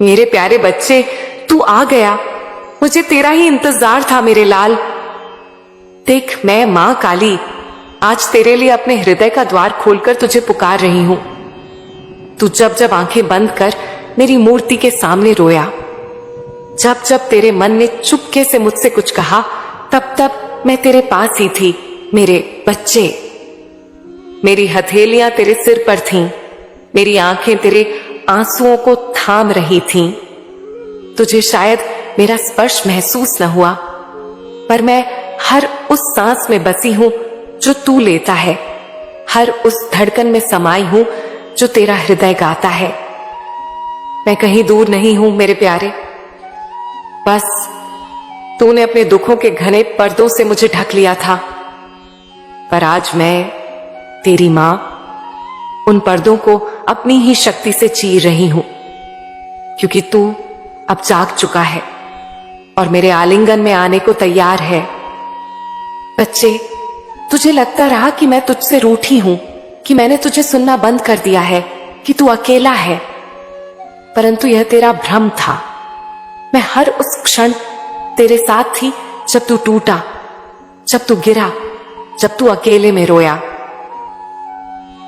मेरे प्यारे बच्चे, तू आ गया। मुझे तेरा ही इंतजार था मेरे लाल। देख, मैं मां काली आज तेरे लिए अपने हृदय का द्वार खोलकर तुझे पुकार रही हूं। तू जब जब आंखें बंद कर मेरी मूर्ति के सामने रोया, जब जब तेरे मन ने चुपके से मुझसे कुछ कहा, तब तब मैं तेरे पास ही थी मेरे बच्चे। मेरी हथेलियां तेरे सिर पर थीं, मेरी आंखें तेरे आंसुओं को थाम रही थीं। तुझे शायद मेरा स्पर्श महसूस न हुआ, पर मैं हर उस सांस में बसी हूं जो तू लेता है, हर उस धड़कन में समाई हूं जो तेरा हृदय गाता है। मैं कहीं दूर नहीं हूं मेरे प्यारे, बस तूने अपने दुखों के घने पर्दों से मुझे ढक लिया था। पर आज मैं तेरी मां उन पर्दों को अपनी ही शक्ति से चीर रही हूं, क्योंकि तू अब जाग चुका है और मेरे आलिंगन में आने को तैयार है। बच्चे, तुझे लगता रहा कि मैं तुझसे रूठी हूं, कि मैंने तुझे सुनना बंद कर दिया है, कि तू अकेला है, परंतु यह तेरा भ्रम था। मैं हर उस क्षण तेरे साथ थी जब तू टूटा, जब तू गिरा, जब तू अकेले में रोया।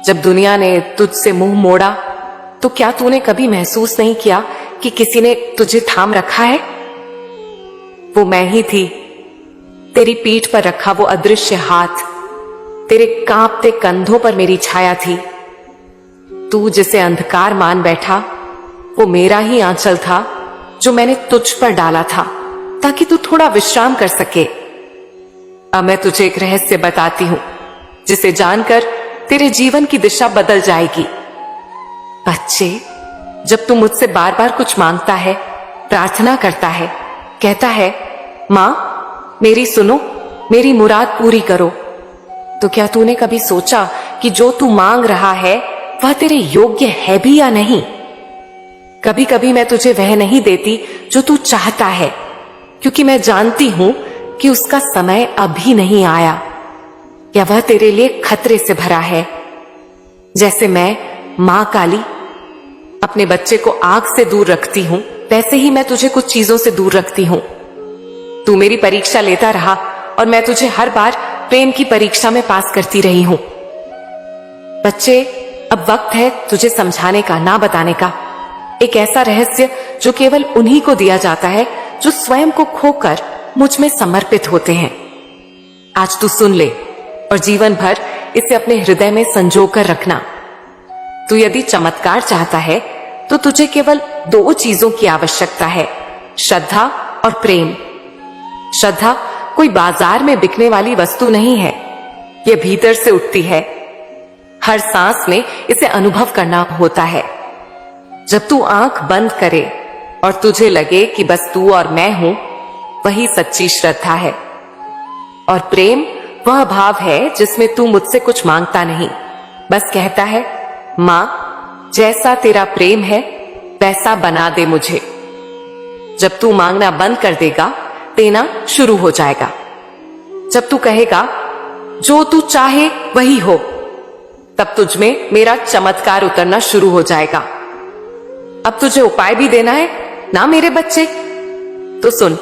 जब दुनिया ने तुझसे मुंह मोड़ा, तो क्या तूने कभी महसूस नहीं किया कि किसी ने तुझे थाम रखा है? वो मैं ही थी, तेरी पीठ पर रखा वो अदृश्य हाथ, तेरे कांपते कंधों पर मेरी छाया थी। तू जिसे अंधकार मान बैठा, वो मेरा ही आंचल था जो मैंने तुझ पर डाला था, ताकि तू थोड़ा विश्राम कर सके। अब मैं तुझे एक रहस्य बताती हूं, जिसे जानकर तेरे जीवन की दिशा बदल जाएगी। बच्चे, जब तू मुझसे बार बार कुछ मांगता है, प्रार्थना करता है, कहता है मां मेरी सुनो, मेरी मुराद पूरी करो, तो क्या तूने कभी सोचा कि जो तू मांग रहा है वह तेरे योग्य है भी या नहीं? कभी कभी मैं तुझे वह नहीं देती जो तू चाहता है, क्योंकि मैं जानती हूं कि उसका समय अभी नहीं आया, या वह तेरे लिए खतरे से भरा है। जैसे मैं मां काली अपने बच्चे को आग से दूर रखती हूं, वैसे ही मैं तुझे कुछ चीजों से दूर रखती हूं। तू मेरी परीक्षा लेता रहा और मैं तुझे हर बार प्रेम की परीक्षा में पास करती रही हूं। बच्चे, अब वक्त है तुझे समझाने का, ना बताने का। एक ऐसा रहस्य जो केवल उन्हीं को दिया जाता है जो स्वयं को खोकर मुझ में समर्पित होते हैं। आज तू सुन ले और जीवन भर इसे अपने हृदय में संजो कर रखना। तू यदि चमत्कार चाहता है तो तुझे केवल 2 चीजों की आवश्यकता है, श्रद्धा और प्रेम। श्रद्धा कोई बाजार में बिकने वाली वस्तु नहीं है, यह भीतर से उठती है। हर सांस में इसे अनुभव करना होता है। जब तू आंख बंद करे और तुझे लगे कि बस तू और मैं हूं, वही सच्ची श्रद्धा है। और प्रेम वह भाव है जिसमें तू मुझसे कुछ मांगता नहीं, बस कहता है मां जैसा तेरा प्रेम है वैसा बना दे मुझे। जब तू मांगना बंद कर देगा, देना शुरू हो जाएगा। जब तू कहेगा जो तू चाहे वही हो, तब तुझ में मेरा चमत्कार उतरना शुरू हो जाएगा। अब तुझे उपाय भी देना है ना मेरे बच्चे? तो सुन,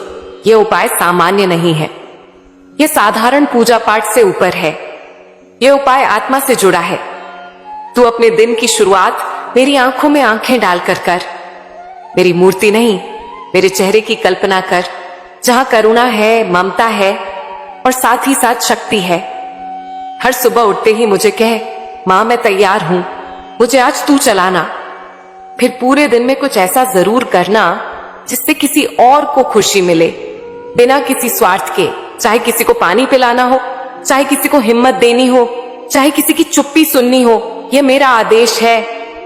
यह उपाय सामान्य नहीं है, यह साधारण पूजा पाठ से ऊपर है। यह उपाय आत्मा से जुड़ा है। तू अपने दिन की शुरुआत मेरी आंखों में आंखें डालकर कर। मेरी मूर्ति नहीं, मेरे चेहरे की कल्पना कर, जहां करुणा है, ममता है और साथ ही साथ शक्ति है। हर सुबह उठते ही मुझे कह मां मैं तैयार हूं, मुझे आज तू चलाना। फिर पूरे दिन में कुछ ऐसा जरूर करना जिससे किसी और को खुशी मिले, बिना किसी स्वार्थ के। चाहे किसी को पानी पिलाना हो, चाहे किसी को हिम्मत देनी हो, चाहे किसी की चुप्पी सुननी हो, यह मेरा आदेश है।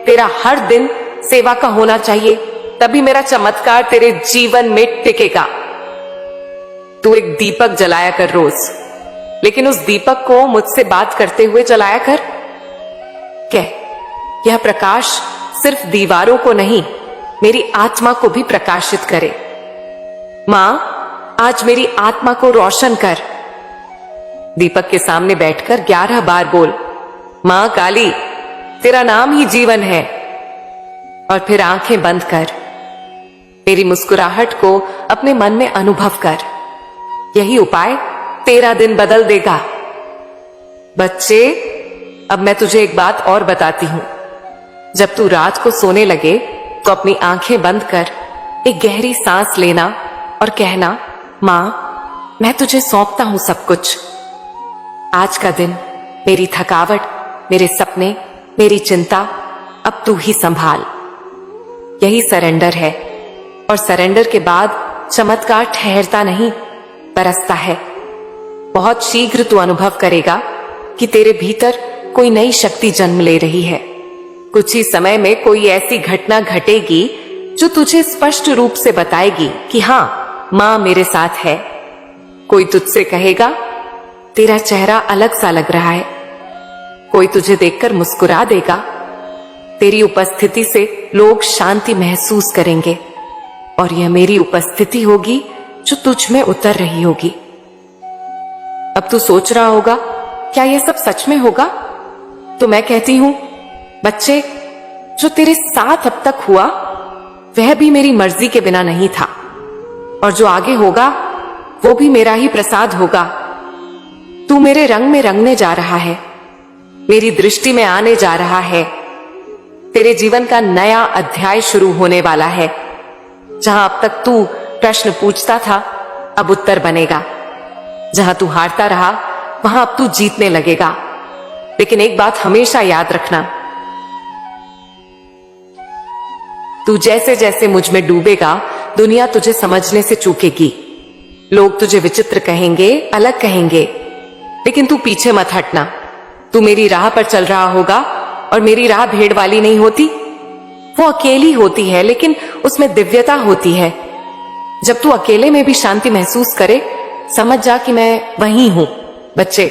तेरा हर दिन सेवा का होना चाहिए, तभी मेरा चमत्कार तेरे जीवन में टिकेगा। तू एक दीपक जलाया कर रोज, लेकिन उस दीपक को मुझसे बात करते हुए जलाया कर। कह यह प्रकाश सिर्फ दीवारों को नहीं, मेरी आत्मा को भी प्रकाशित करे। मां आज मेरी आत्मा को रोशन कर। दीपक के सामने बैठकर 11 बार बोल मां काली तेरा नाम ही जीवन है। और फिर आंखें बंद कर मेरी मुस्कुराहट को अपने मन में अनुभव कर। यही उपाय तेरा दिन बदल देगा। बच्चे, अब मैं तुझे एक बात और बताती हूं। जब तू रात को सोने लगे तो अपनी आंखें बंद कर एक गहरी सांस लेना और कहना, मां, मैं तुझे सौंपता हूं सब कुछ। आज का दिन, मेरी थकावट, मेरे सपने, मेरी चिंता, अब तू ही संभाल। यही सरेंडर है। और सरेंडर के बाद चमत्कार ठहरता नहीं, बरसता है। बहुत शीघ्र तू अनुभव करेगा कि तेरे भीतर कोई नई शक्ति जन्म ले रही है। कुछ ही समय में कोई ऐसी घटना घटेगी जो तुझे स्पष्ट रूप से बताएगी कि हां, मां मेरे साथ है। कोई तुझसे कहेगा, तेरा चेहरा अलग सा लग रहा है। कोई तुझे देखकर मुस्कुरा देगा। तेरी उपस्थिति से लोग शांति महसूस करेंगे और यह मेरी उपस्थिति होगी जो तुझ में उतर रही होगी। अब तू सोच रहा होगा, क्या यह सब सच में होगा? तो मैं कहती हूं, बच्चे, जो तेरे साथ अब तक हुआ वह भी मेरी मर्जी के बिना नहीं था, और जो आगे होगा वो भी मेरा ही प्रसाद होगा। तू मेरे रंग में रंगने जा रहा है, मेरी दृष्टि में आने जा रहा है। तेरे जीवन का नया अध्याय शुरू होने वाला है। जहां अब तक तू प्रश्न पूछता था, अब उत्तर बनेगा। जहां तू हारता रहा, वहां अब तू जीतने लगेगा। लेकिन एक बात हमेशा याद रखना, तू जैसे जैसे मुझ में डूबेगा, दुनिया तुझे समझने से चूकेगी। लोग तुझे विचित्र कहेंगे, अलग कहेंगे, लेकिन तू पीछे मत हटना। तू मेरी राह पर चल रहा होगा, और मेरी राह भेड़ वाली नहीं होती। वो अकेली होती है, लेकिन उसमें दिव्यता होती है। जब तू अकेले में भी शांति महसूस करे, समझ जा कि मैं वहीं हूं। बच्चे,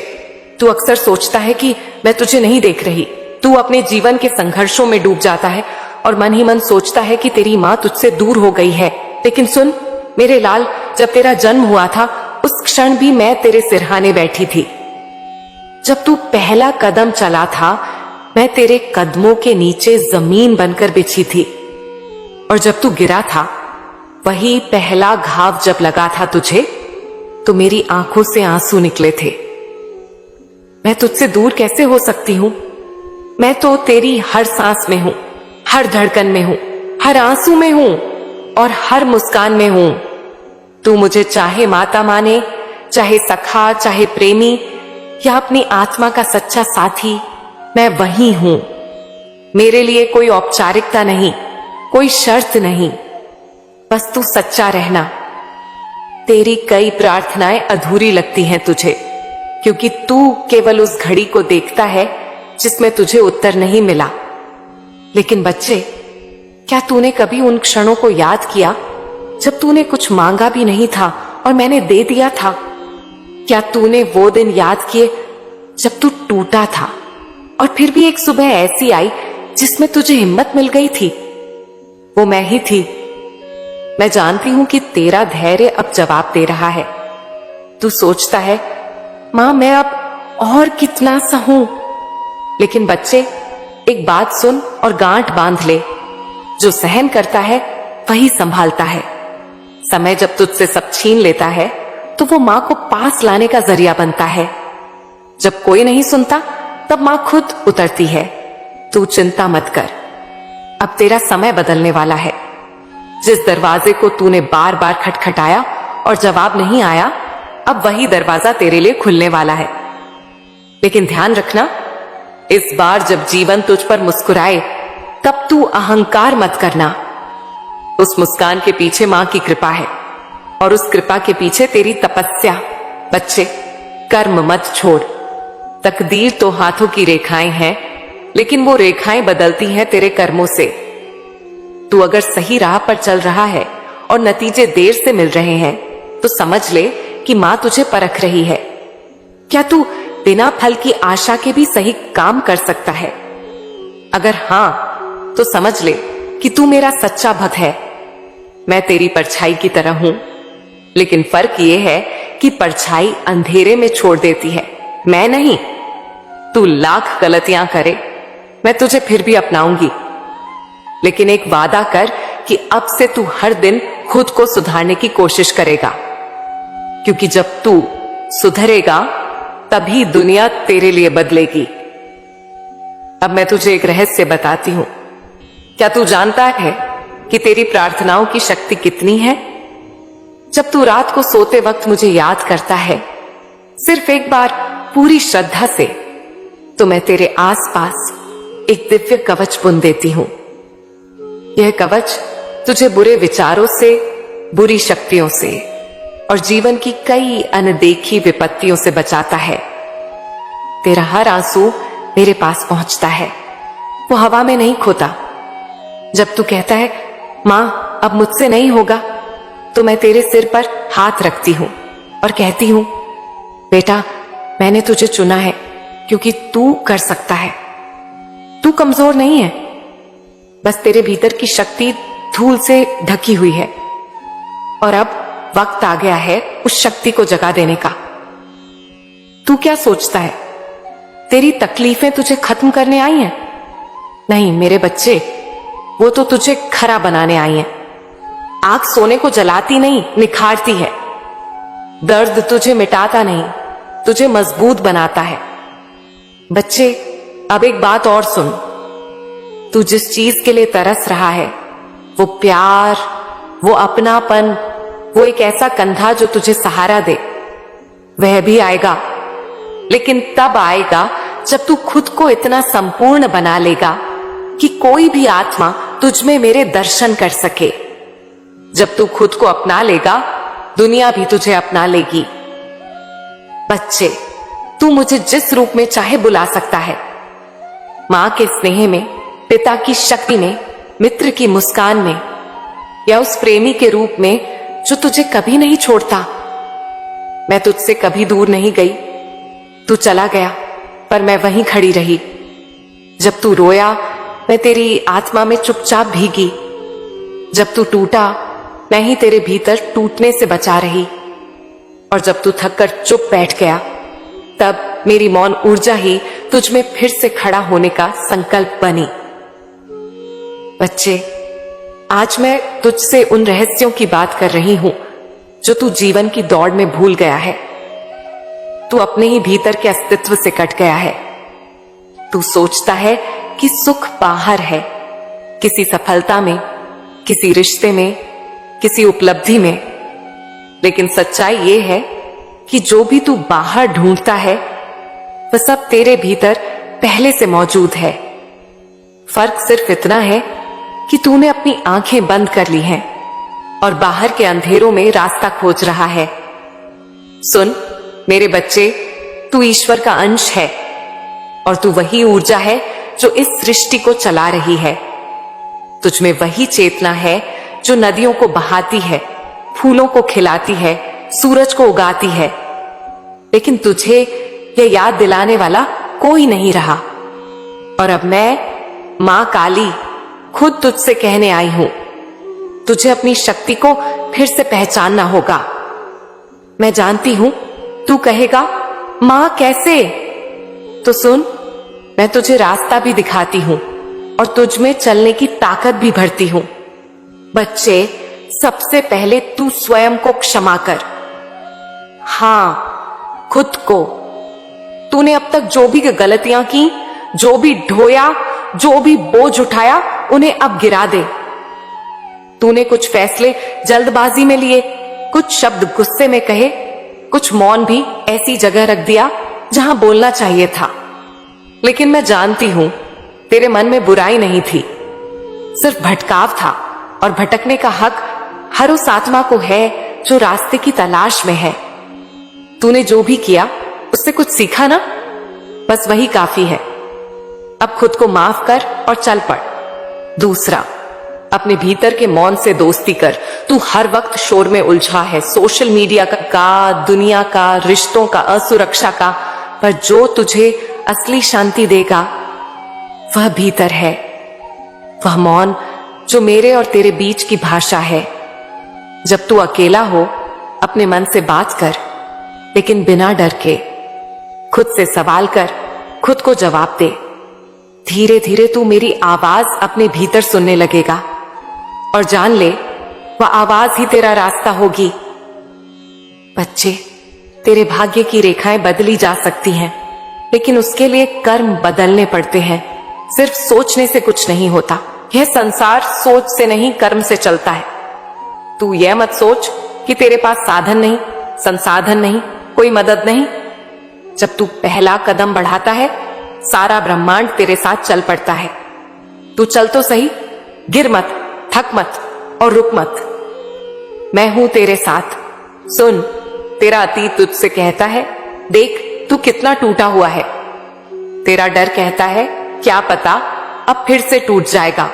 तू अक्सर सोचता है कि मैं तुझे नहीं देख रही। तू अपने जीवन के संघर्षों में डूब जाता है और मन ही मन सोचता है कि तेरी मां तुझसे दूर हो गई है। लेकिन सुन मेरे लाल, जब तेरा जन्म हुआ था, उस क्षण भी मैं तेरे सिरहाने बैठी थी। जब तू पहला कदम चला था, मैं तेरे कदमों के नीचे जमीन बनकर बिछी थी। और जब तू गिरा था, वही पहला घाव जब लगा था तुझे, तो मेरी आंखों से आंसू निकले थे। मैं तुझसे दूर कैसे हो सकती हूं? मैं तो तेरी हर सांस में हूं, हर धड़कन में हूं, हर आंसू में हूं और हर मुस्कान में हूं। तू मुझे चाहे माता माने, चाहे सखा, चाहे प्रेमी या अपनी आत्मा का सच्चा साथी, मैं वही हूं। मेरे लिए कोई औपचारिकता नहीं, कोई शर्त नहीं, बस तू सच्चा रहना। तेरी कई प्रार्थनाएं अधूरी लगती हैं तुझे, क्योंकि तू केवल उस घड़ी को देखता है जिसमें तुझे उत्तर नहीं मिला। लेकिन बच्चे, क्या तूने कभी उन क्षणों को याद किया जब तूने कुछ मांगा भी नहीं था और मैंने दे दिया था? क्या तूने वो दिन याद किए जब तू टूटा था और फिर भी एक सुबह ऐसी आई जिसमें तुझे हिम्मत मिल गई थी? वो मैं ही थी। मैं जानती हूं कि तेरा धैर्य अब जवाब दे रहा है। तू सोचता है, मां मैं अब और कितना सहूं? लेकिन बच्चे, एक बात सुन और गांठ बांध ले, जो सहन करता है वही संभालता है। समय जब तुझसे सब छीन लेता है तो वो मां को पास लाने का जरिया बनता है। जब कोई नहीं सुनता तब मां खुद उतरती है। तू चिंता मत कर, अब तेरा समय बदलने वाला है। जिस दरवाजे को तूने बार बार खटखटाया और जवाब नहीं आया, अब वही दरवाजा तेरे लिए खुलने वाला है। लेकिन ध्यान रखना, इस बार जब जीवन तुझ पर मुस्कुराए तब तू अहंकार मत करना। उस मुस्कान के पीछे मां की कृपा है और उस कृपा के पीछे तेरी तपस्या। बच्चे, कर्म मत छोड़। तकदीर तो हाथों की रेखाएं हैं, लेकिन वो रेखाएं बदलती हैं तेरे कर्मों से। तू अगर सही राह पर चल रहा है और नतीजे देर से मिल रहे हैं, तो समझ ले कि मां तुझे परख रही है। क्या तू बिना फल की आशा के भी सही काम कर सकता है? अगर हां, तो समझ ले कि तू मेरा सच्चा भक्त है। मैं तेरी परछाई की तरह हूं, लेकिन फर्क यह है कि परछाई अंधेरे में छोड़ देती है, मैं नहीं। तू लाख गलतियां करे, मैं तुझे फिर भी अपनाऊंगी। लेकिन एक वादा कर कि अब से तू हर दिन खुद को सुधारने की कोशिश करेगा, क्योंकि जब तू सुधरेगा तभी दुनिया तेरे लिए बदलेगी। अब मैं तुझे एक रहस्य बताती हूं। क्या तू जानता है कि तेरी प्रार्थनाओं की शक्ति कितनी है? जब तू रात को सोते वक्त मुझे याद करता है, सिर्फ एक बार पूरी श्रद्धा से, तो मैं तेरे आसपास एक दिव्य कवच बुन देती हूं। यह कवच तुझे बुरे विचारों से, बुरी शक्तियों से और जीवन की कई अनदेखी विपत्तियों से बचाता है। तेरा हर आंसू मेरे पास पहुंचता है, वो हवा में नहीं खोता। जब तू कहता है मां अब मुझसे नहीं होगा, तो मैं तेरे सिर पर हाथ रखती हूं और कहती हूं बेटा, मैंने तुझे चुना है क्योंकि तू कर सकता है। तू कमजोर नहीं है, बस तेरे भीतर की शक्ति धूल से ढकी हुई है और अब वक्त आ गया है उस शक्ति को जगा देने का। तू क्या सोचता है तेरी तकलीफें तुझे खत्म करने आई हैं? नहीं मेरे बच्चे, वो तो तुझे खरा बनाने आई हैं। आग सोने को जलाती नहीं, निखारती है। दर्द तुझे मिटाता नहीं, तुझे मजबूत बनाता है। बच्चे, अब एक बात और सुन। तू जिस चीज के लिए तरस रहा है, वो प्यार, वो अपनापन, वो एक ऐसा कंधा जो तुझे सहारा दे, वह भी आएगा। लेकिन तब आएगा जब तू खुद को इतना संपूर्ण बना लेगा कि कोई भी आत्मा तुझ में मेरे दर्शन कर सके। जब तू खुद को अपना लेगा, दुनिया भी तुझे अपना लेगी। बच्चे, तू मुझे जिस रूप में चाहे बुला सकता है। मां के स्नेह में, पिता की शक्ति में, मित्र की मुस्कान में, या उस प्रेमी के रूप में जो तुझे कभी नहीं छोड़ता। मैं तुझसे कभी दूर नहीं गई। तू चला गया पर मैं वहीं खड़ी रही। जब तू रोया, मैं तेरी आत्मा में चुपचाप भीगी। जब तू टूटा, मैं ही तेरे भीतर टूटने से बचा रही। और जब तू थककर चुप बैठ गया, तब मेरी मौन ऊर्जा ही तुझ में फिर से खड़ा होने का संकल्प बनी। बच्चे, आज मैं तुझसे उन रहस्यों की बात कर रही हूं जो तू जीवन की दौड़ में भूल गया है। तू अपने ही भीतर के अस्तित्व से कट गया है। तू सोचता है कि सुख बाहर है, किसी सफलता में, किसी रिश्ते में, किसी उपलब्धि में। लेकिन सच्चाई ये है कि जो भी तू बाहर ढूंढता है, वह सब तेरे भीतर पहले से मौजूद है। फर्क सिर्फ इतना है कि तूने अपनी आंखें बंद कर ली हैं और बाहर के अंधेरों में रास्ता खोज रहा है। सुन मेरे बच्चे, तू ईश्वर का अंश है और तू वही ऊर्जा है जो इस सृष्टि को चला रही है। तुझ में वही चेतना है जो नदियों को बहाती है, फूलों को खिलाती है, सूरज को उगाती है। लेकिन तुझे यह याद दिलाने वाला कोई नहीं रहा। और अब मैं, मां काली, खुद तुझसे कहने आई हूं, तुझे अपनी शक्ति को फिर से पहचानना होगा। मैं जानती हूं तू कहेगा मां कैसे? तो सुन, मैं तुझे रास्ता भी दिखाती हूं और तुझ में चलने की ताकत भी भरती हूं। बच्चे, सबसे पहले तू स्वयं को क्षमा कर। हां, खुद को। तूने अब तक जो भी गलतियां की, जो भी ढोया, जो भी बोझ उठाया, उन्हें अब गिरा दे। तूने कुछ फैसले जल्दबाजी में लिए, कुछ शब्द गुस्से में कहे, कुछ मौन भी ऐसी जगह रख दिया जहां बोलना चाहिए था। लेकिन मैं जानती हूं तेरे मन में बुराई नहीं थी, सिर्फ भटकाव था। और भटकने का हक हर उस आत्मा को है जो रास्ते की तलाश में है। तूने जो भी किया उससे कुछ सीखा ना, बस वही काफी है। अब खुद को माफ कर और चल पड़। दूसरा, अपने भीतर के मौन से दोस्ती कर। तू हर वक्त शोर में उलझा है, सोशल मीडिया का, दुनिया का, रिश्तों का, असुरक्षा का, पर जो तुझे असली शांति देगा वह भीतर है। वह मौन जो मेरे और तेरे बीच की भाषा है। जब तू अकेला हो, अपने मन से बात कर, लेकिन बिना डर के। खुद से सवाल कर, खुद को जवाब दे। धीरे धीरे तू मेरी आवाज अपने भीतर सुनने लगेगा। और जान ले वह आवाज ही तेरा रास्ता होगी। बच्चे, तेरे भाग्य की रेखाएं बदली जा सकती हैं, लेकिन उसके लिए कर्म बदलने पड़ते हैं। सिर्फ सोचने से कुछ नहीं होता। यह संसार सोच से नहीं, कर्म से चलता है। तू यह मत सोच कि तेरे पास साधन नहीं, संसाधन नहीं, कोई मदद नहीं। जब तू पहला कदम बढ़ाता है, सारा ब्रह्मांड तेरे साथ चल पड़ता है। तू चल तो सही, गिर मत, थक मत और रुक मत। मैं हूं तेरे साथ। सुन, तेरा अतीत तुझसे कहता है, देख तू कितना टूटा हुआ है। तेरा डर कहता है, क्या पता अब फिर से टूट जाएगा।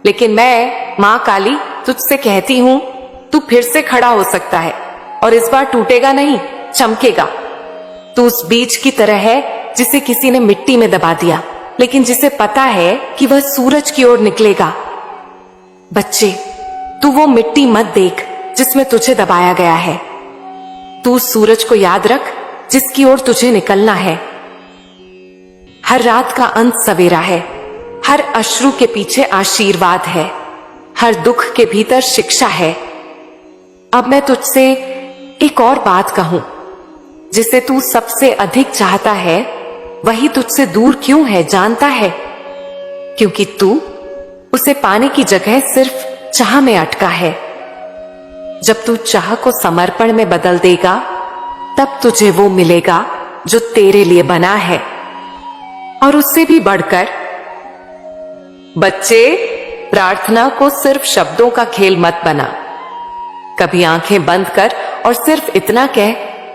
लेकिन मैं मां काली तुझसे कहती हूं, तू फिर से खड़ा हो सकता है और इस बार टूटेगा नहीं, चमकेगा। तू उस बीज की तरह है जिसे किसी ने मिट्टी में दबा दिया, लेकिन जिसे पता है कि वह सूरज की ओर निकलेगा। बच्चे, तू वो मिट्टी मत देख जिसमें तुझे दबाया गया है। तू सूरज को याद रख जिसकी ओर तुझे निकलना है। हर रात का अंत सवेरा है, हर अश्रु के पीछे आशीर्वाद है, हर दुख के भीतर शिक्षा है। अब मैं तुझसे एक और बात कहूं, जिसे तू सबसे अधिक चाहता है वही तुझसे दूर क्यों है जानता है? क्योंकि तू उसे पाने की जगह सिर्फ चाह में अटका है। जब तू चाह को समर्पण में बदल देगा, तब तुझे वो मिलेगा जो तेरे लिए बना है, और उससे भी बढ़कर। बच्चे, प्रार्थना को सिर्फ शब्दों का खेल मत बना। कभी आंखें बंद कर और सिर्फ इतना कह,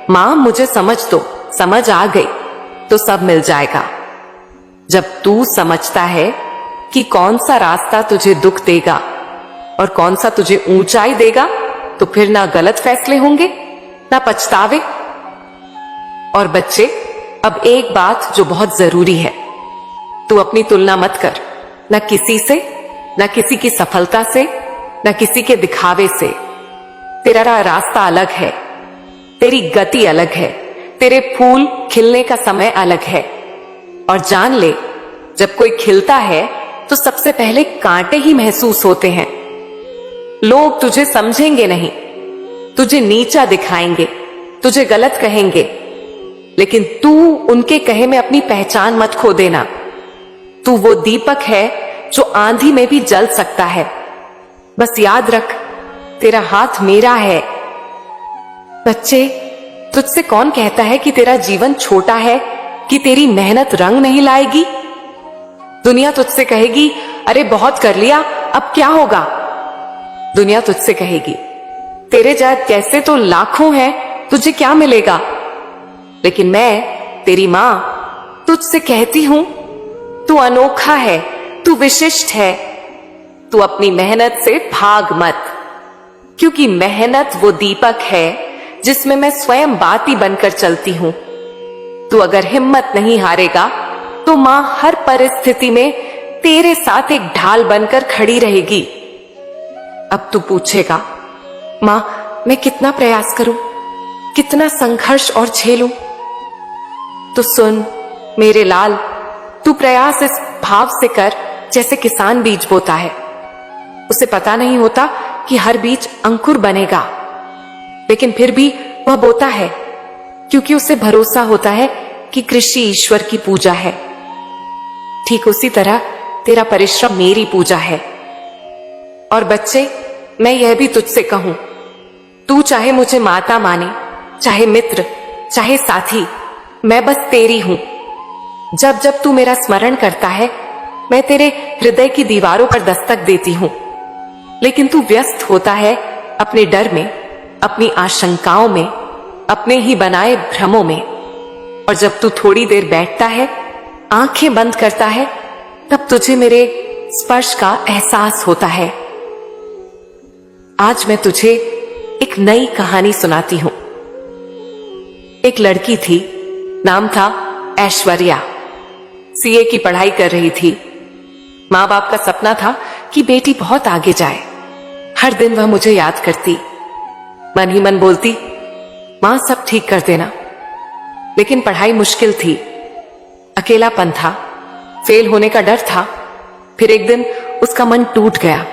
मां मुझे समझ दो, समझ आ गई, तो सब मिल जाएगा। जब तू समझता है कि कौन सा रास्ता तुझे दुख देगा और कौन सा तुझे ऊंचाई देगा, तो फिर ना गलत फैसले होंगे ना पछतावे। और बच्चे, अब एक बात जो बहुत जरूरी है, तू अपनी तुलना मत कर, ना किसी से, ना किसी की सफलता से, ना किसी के दिखावे से। तेरा रास्ता अलग है, तेरी गति अलग है, तेरे फूल खिलने का समय अलग है। और जान ले, जब कोई खिलता है तो सबसे पहले कांटे ही महसूस होते हैं। लोग तुझे समझेंगे नहीं, तुझे नीचा दिखाएंगे, तुझे गलत कहेंगे, लेकिन तू उनके कहे में अपनी पहचान मत खो देना। तू वो दीपक है जो आंधी में भी जल सकता है। बस याद रख, तेरा हाथ मेरा है। बच्चे, तुझसे कौन कहता है कि तेरा जीवन छोटा है, कि तेरी मेहनत रंग नहीं लाएगी? दुनिया तुझसे कहेगी, अरे बहुत कर लिया, अब क्या होगा? दुनिया तुझसे कहेगी, तेरे जैसे तो लाखों हैं, तुझे क्या मिलेगा? लेकिन मैं, तेरी मां, तुझसे कहती हूं, तू अनोखा है, तू विशिष्ट है। तू अपनी मेहनत से भाग मत, क्योंकि मेहनत वो दीपक है जिसमें मैं स्वयं बाती बनकर चलती हूं। तू अगर हिम्मत नहीं हारेगा, तो मां हर परिस्थिति में तेरे साथ एक ढाल बनकर खड़ी रहेगी। अब तू पूछेगा, मां मैं कितना प्रयास करूं, कितना संघर्ष और झेलूं? तो सुन मेरे लाल, तू प्रयास इस भाव से कर जैसे किसान बीज बोता है। उसे पता नहीं होता कि हर बीज अंकुर बनेगा, लेकिन फिर भी वह बोता है, क्योंकि उसे भरोसा होता है कि कृषि ईश्वर की पूजा है। ठीक उसी तरह तेरा परिश्रम मेरी पूजा है। और बच्चे, मैं यह भी तुझसे कहूं, तू चाहे मुझे माता माने, चाहे मित्र, चाहे साथी, मैं बस तेरी हूं। जब जब तू मेरा स्मरण करता है, मैं तेरे हृदय की दीवारों पर दस्तक देती हूं, लेकिन तू व्यस्त होता है अपने डर में, अपनी आशंकाओं में, अपने ही बनाए भ्रमों में। और जब तू थोड़ी देर बैठता है, आंखें बंद करता है, तब तुझे मेरे स्पर्श का एहसास होता है। आज मैं तुझे एक नई कहानी सुनाती हूं। एक लड़की थी, नाम था ऐश्वर्या। सीए की पढ़ाई कर रही थी। माँ बाप का सपना था कि बेटी बहुत आगे जाए। हर दिन वह मुझे याद करती, मन ही मन बोलती, मां सब ठीक कर देना। लेकिन पढ़ाई मुश्किल थी, अकेलापन था, फेल होने का डर था। फिर एक दिन उसका मन टूट गया।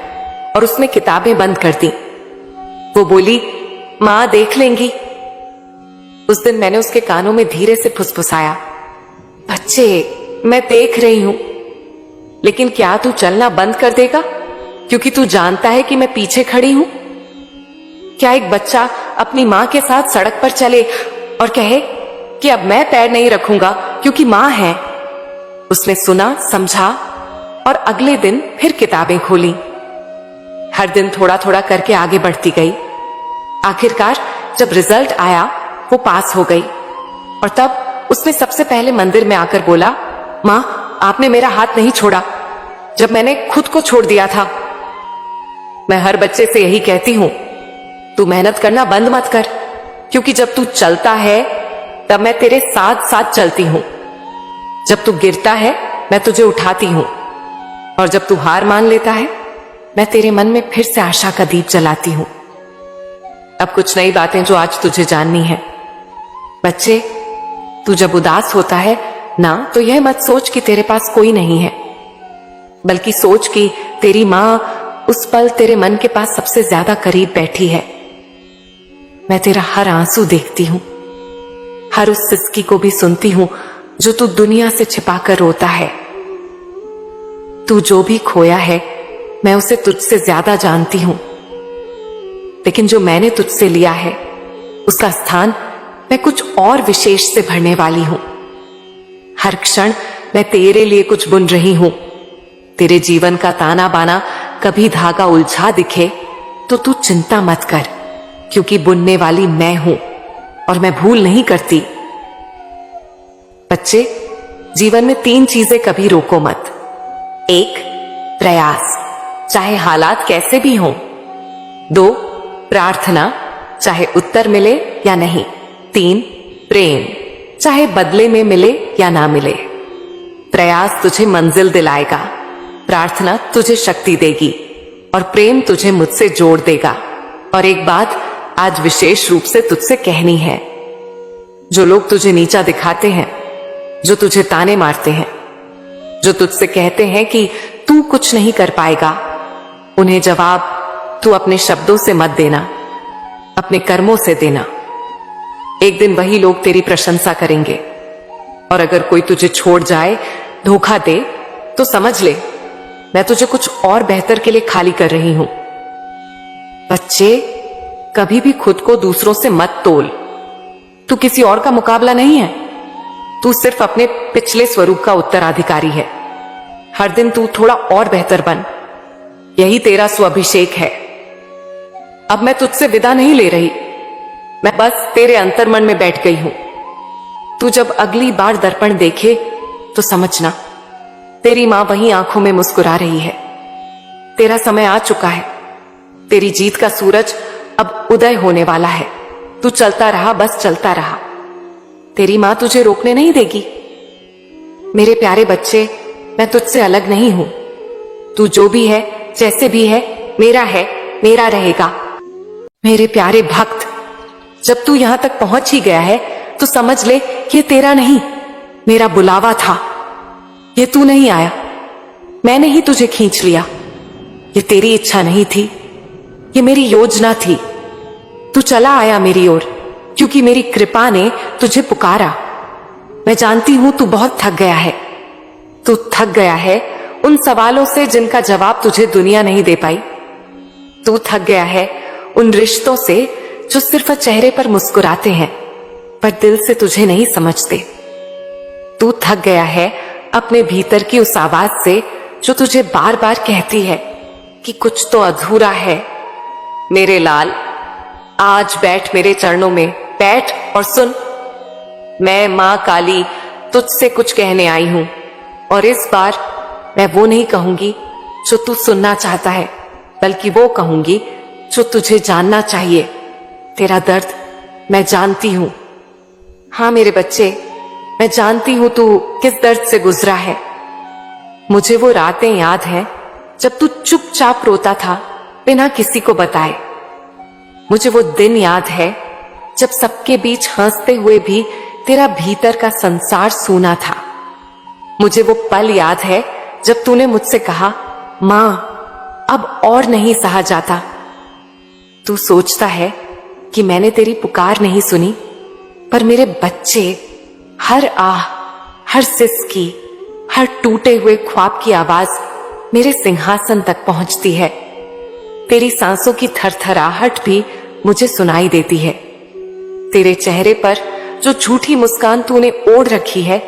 और उसमें किताबें बंद कर दी। वो बोली, मां देख लेंगी। उस दिन मैंने उसके कानों में धीरे से फुसफुसाया, बच्चे मैं देख रही हूं, लेकिन क्या तू चलना बंद कर देगा क्योंकि तू जानता है कि मैं पीछे खड़ी हूं? क्या एक बच्चा अपनी मां के साथ सड़क पर चले और कहे कि अब मैं पैर नहीं रखूंगा क्योंकि मां है? उसने सुना, समझा और अगले दिन फिर किताबें खोली। हर दिन थोड़ा थोड़ा करके आगे बढ़ती गई। आखिरकार जब रिजल्ट आया वो पास हो गई और तब उसने सबसे पहले मंदिर में आकर बोला, मां आपने मेरा हाथ नहीं छोड़ा जब मैंने खुद को छोड़ दिया था। मैं हर बच्चे से यही कहती हूं, तू मेहनत करना बंद मत कर, क्योंकि जब तू चलता है तब मैं तेरे साथ साथ चलती हूं। जब तू गिरता है मैं तुझे उठाती हूं, और जब तू हार मान लेता है मैं तेरे मन में फिर से आशा का दीप जलाती हूं। अब कुछ नई बातें जो आज तुझे जाननी है। बच्चे, तू जब उदास होता है ना, तो यह मत सोच कि तेरे पास कोई नहीं है, बल्कि सोच कि तेरी मां उस पल तेरे मन के पास सबसे ज्यादा करीब बैठी है। मैं तेरा हर आंसू देखती हूं, हर उस सिसकी को भी सुनती हूं जो तू दुनिया से छिपाकर रोता है। तू जो भी खोया है मैं उसे तुझसे ज्यादा जानती हूं, लेकिन जो मैंने तुझसे लिया है उसका स्थान मैं कुछ और विशेष से भरने वाली हूं। हर क्षण मैं तेरे लिए कुछ बुन रही हूं। तेरे जीवन का ताना बाना कभी धागा उलझा दिखे तो तू चिंता मत कर, क्योंकि बुनने वाली मैं हूं और मैं भूल नहीं करती। बच्चे, जीवन में 3 चीजें कभी रोको मत। 1, प्रयास, चाहे हालात कैसे भी हों। 2, प्रार्थना, चाहे उत्तर मिले या नहीं। 3, प्रेम, चाहे बदले में मिले या ना मिले। प्रयास तुझे मंजिल दिलाएगा, प्रार्थना तुझे शक्ति देगी और प्रेम तुझे मुझसे जोड़ देगा। और एक बात आज विशेष रूप से तुझसे कहनी है। जो लोग तुझे नीचा दिखाते हैं, जो तुझे ताने मारते हैं, जो तुझसे कहते हैं कि तू कुछ नहीं कर पाएगा, उन्हें जवाब तू अपने शब्दों से मत देना, अपने कर्मों से देना। एक दिन वही लोग तेरी प्रशंसा करेंगे, और अगर कोई तुझे छोड़ जाए, धोखा दे, तो समझ ले मैं तुझे कुछ और बेहतर के लिए खाली कर रही हूं। बच्चे, कभी भी खुद को दूसरों से मत तोल। तू किसी और का मुकाबला नहीं है, तू सिर्फ अपने पिछले स्वरूप का उत्तराधिकारी है। हर दिन तू थोड़ा और बेहतर बन, यही तेरा स्वाभिषेक है। अब मैं तुझसे विदा नहीं ले रही, मैं बस तेरे अंतर्मन में बैठ गई हूं। तू जब अगली बार दर्पण देखे तो समझना तेरी मां वहीं आंखों में मुस्कुरा रही है। तेरा समय आ चुका है, तेरी जीत का सूरज अब उदय होने वाला है। तू चलता रहा, बस चलता रहा, तेरी मां तुझे रोकने नहीं देगी। मेरे प्यारे बच्चे, मैं तुझसे अलग नहीं हूं। तू जो भी है, जैसे भी है, मेरा है, मेरा रहेगा। मेरे प्यारे भक्त, जब तू यहां तक पहुंच ही गया है तो समझ ले ये तेरा नहीं, मेरा बुलावा था। ये तू नहीं आया, मैंने ही तुझे खींच लिया। ये तेरी इच्छा नहीं थी, ये मेरी योजना थी। तू चला आया मेरी ओर, क्योंकि मेरी कृपा ने तुझे पुकारा। मैं जानती हूं तू बहुत थक गया है। तू थक गया है उन सवालों से जिनका जवाब तुझे दुनिया नहीं दे पाई। तू थक गया है उन रिश्तों से जो सिर्फ चेहरे पर मुस्कुराते हैं पर दिल से तुझे नहीं समझते। तू थक गया है अपने भीतर की उस आवाज से जो तुझे बार बार कहती है कि कुछ तो अधूरा है। मेरे लाल, आज बैठ मेरे चरणों में, बैठ और सुन। मैं मां काली तुझसे कुछ कहने आई हूं, और इस बार मैं वो नहीं कहूंगी जो तू सुनना चाहता है, बल्कि वो कहूंगी जो तुझे जानना चाहिए। तेरा दर्द मैं जानती हूं। हाँ मेरे बच्चे, मैं जानती हूं तू किस दर्द से गुजरा है। मुझे वो रातें याद हैं जब तू चुपचाप रोता था बिना किसी को बताए। मुझे वो दिन याद है जब सबके बीच हंसते हुए भी तेरा भीतर का संसार सूना था। मुझे वो पल याद है जब तूने मुझसे कहा, मां अब और नहीं सहा जाता। तू सोचता है कि मैंने तेरी पुकार नहीं सुनी, पर मेरे बच्चे, हर आह, हर सिसकी, हर टूटे हुए ख्वाब की आवाज मेरे सिंहासन तक पहुंचती है। तेरी सांसों की थरथराहट भी मुझे सुनाई देती है। तेरे चेहरे पर जो झूठी मुस्कान तूने ओढ़ रखी है,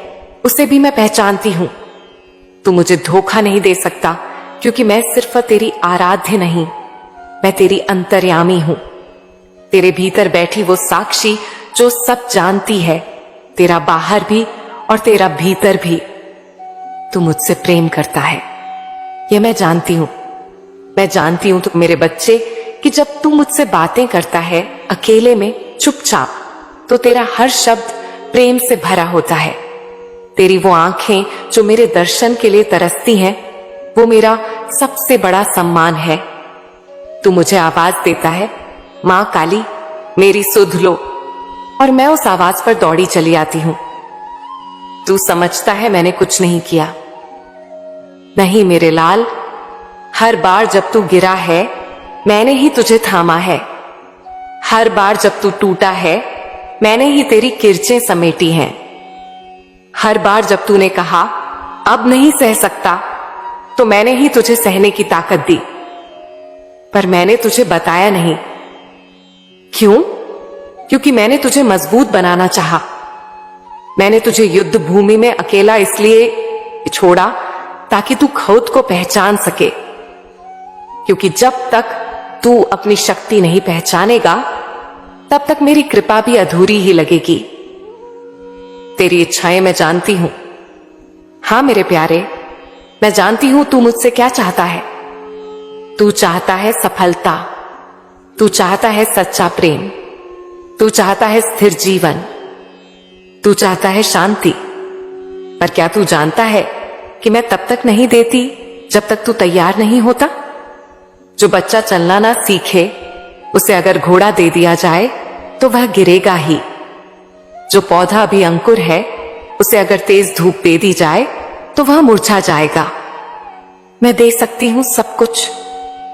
उसे भी मैं पहचानती हूं। तू मुझे धोखा नहीं दे सकता, क्योंकि मैं सिर्फ तेरी आराध्य नहीं, मैं तेरी अंतर्यामी हूं। तेरे भीतर बैठी वो साक्षी जो सब जानती है, तेरा बाहर भी और तेरा भीतर भी। तू मुझसे प्रेम करता है, यह मैं जानती हूं। मैं जानती हूं तो मेरे बच्चे, कि जब तू मुझसे बातें करता है अकेले में चुपचाप, तो तेरा हर शब्द प्रेम से भरा होता है। तेरी वो आंखें जो मेरे दर्शन के लिए तरसती हैं, वो मेरा सबसे बड़ा सम्मान है। तू मुझे आवाज देता है, मां काली मेरी सुध लो, और मैं उस आवाज पर दौड़ी चली आती हूं। तू समझता है मैंने कुछ नहीं किया। नहीं मेरे लाल, हर बार जब तू गिरा है मैंने ही तुझे थामा है। हर बार जब तू टूटा है मैंने ही तेरी किरचें समेटी हैं। हर बार जब तूने कहा अब नहीं सह सकता, तो मैंने ही तुझे सहने की ताकत दी। पर मैंने तुझे बताया नहीं। क्यों? क्योंकि मैंने तुझे मजबूत बनाना चाहा। मैंने तुझे युद्ध भूमि में अकेला इसलिए छोड़ा ताकि तू खुद को पहचान सके, क्योंकि जब तक तू अपनी शक्ति नहीं पहचानेगा, तब तक मेरी कृपा भी अधूरी ही लगेगी। तेरी इच्छाएं मैं जानती हूं। हां मेरे प्यारे, मैं जानती हूं तू मुझसे क्या चाहता है। तू चाहता है सफलता, तू चाहता है सच्चा प्रेम, तू चाहता है स्थिर जीवन, तू चाहता है शांति। पर क्या तू जानता है कि मैं तब तक नहीं देती जब तक तू तैयार नहीं होता। जो बच्चा चलना ना सीखे, उसे अगर घोड़ा दे दिया जाए तो वह गिरेगा ही। जो पौधा अभी अंकुर है, उसे अगर तेज धूप दे दी जाए तो वह मुरझा जाएगा। मैं दे सकती हूं सब कुछ,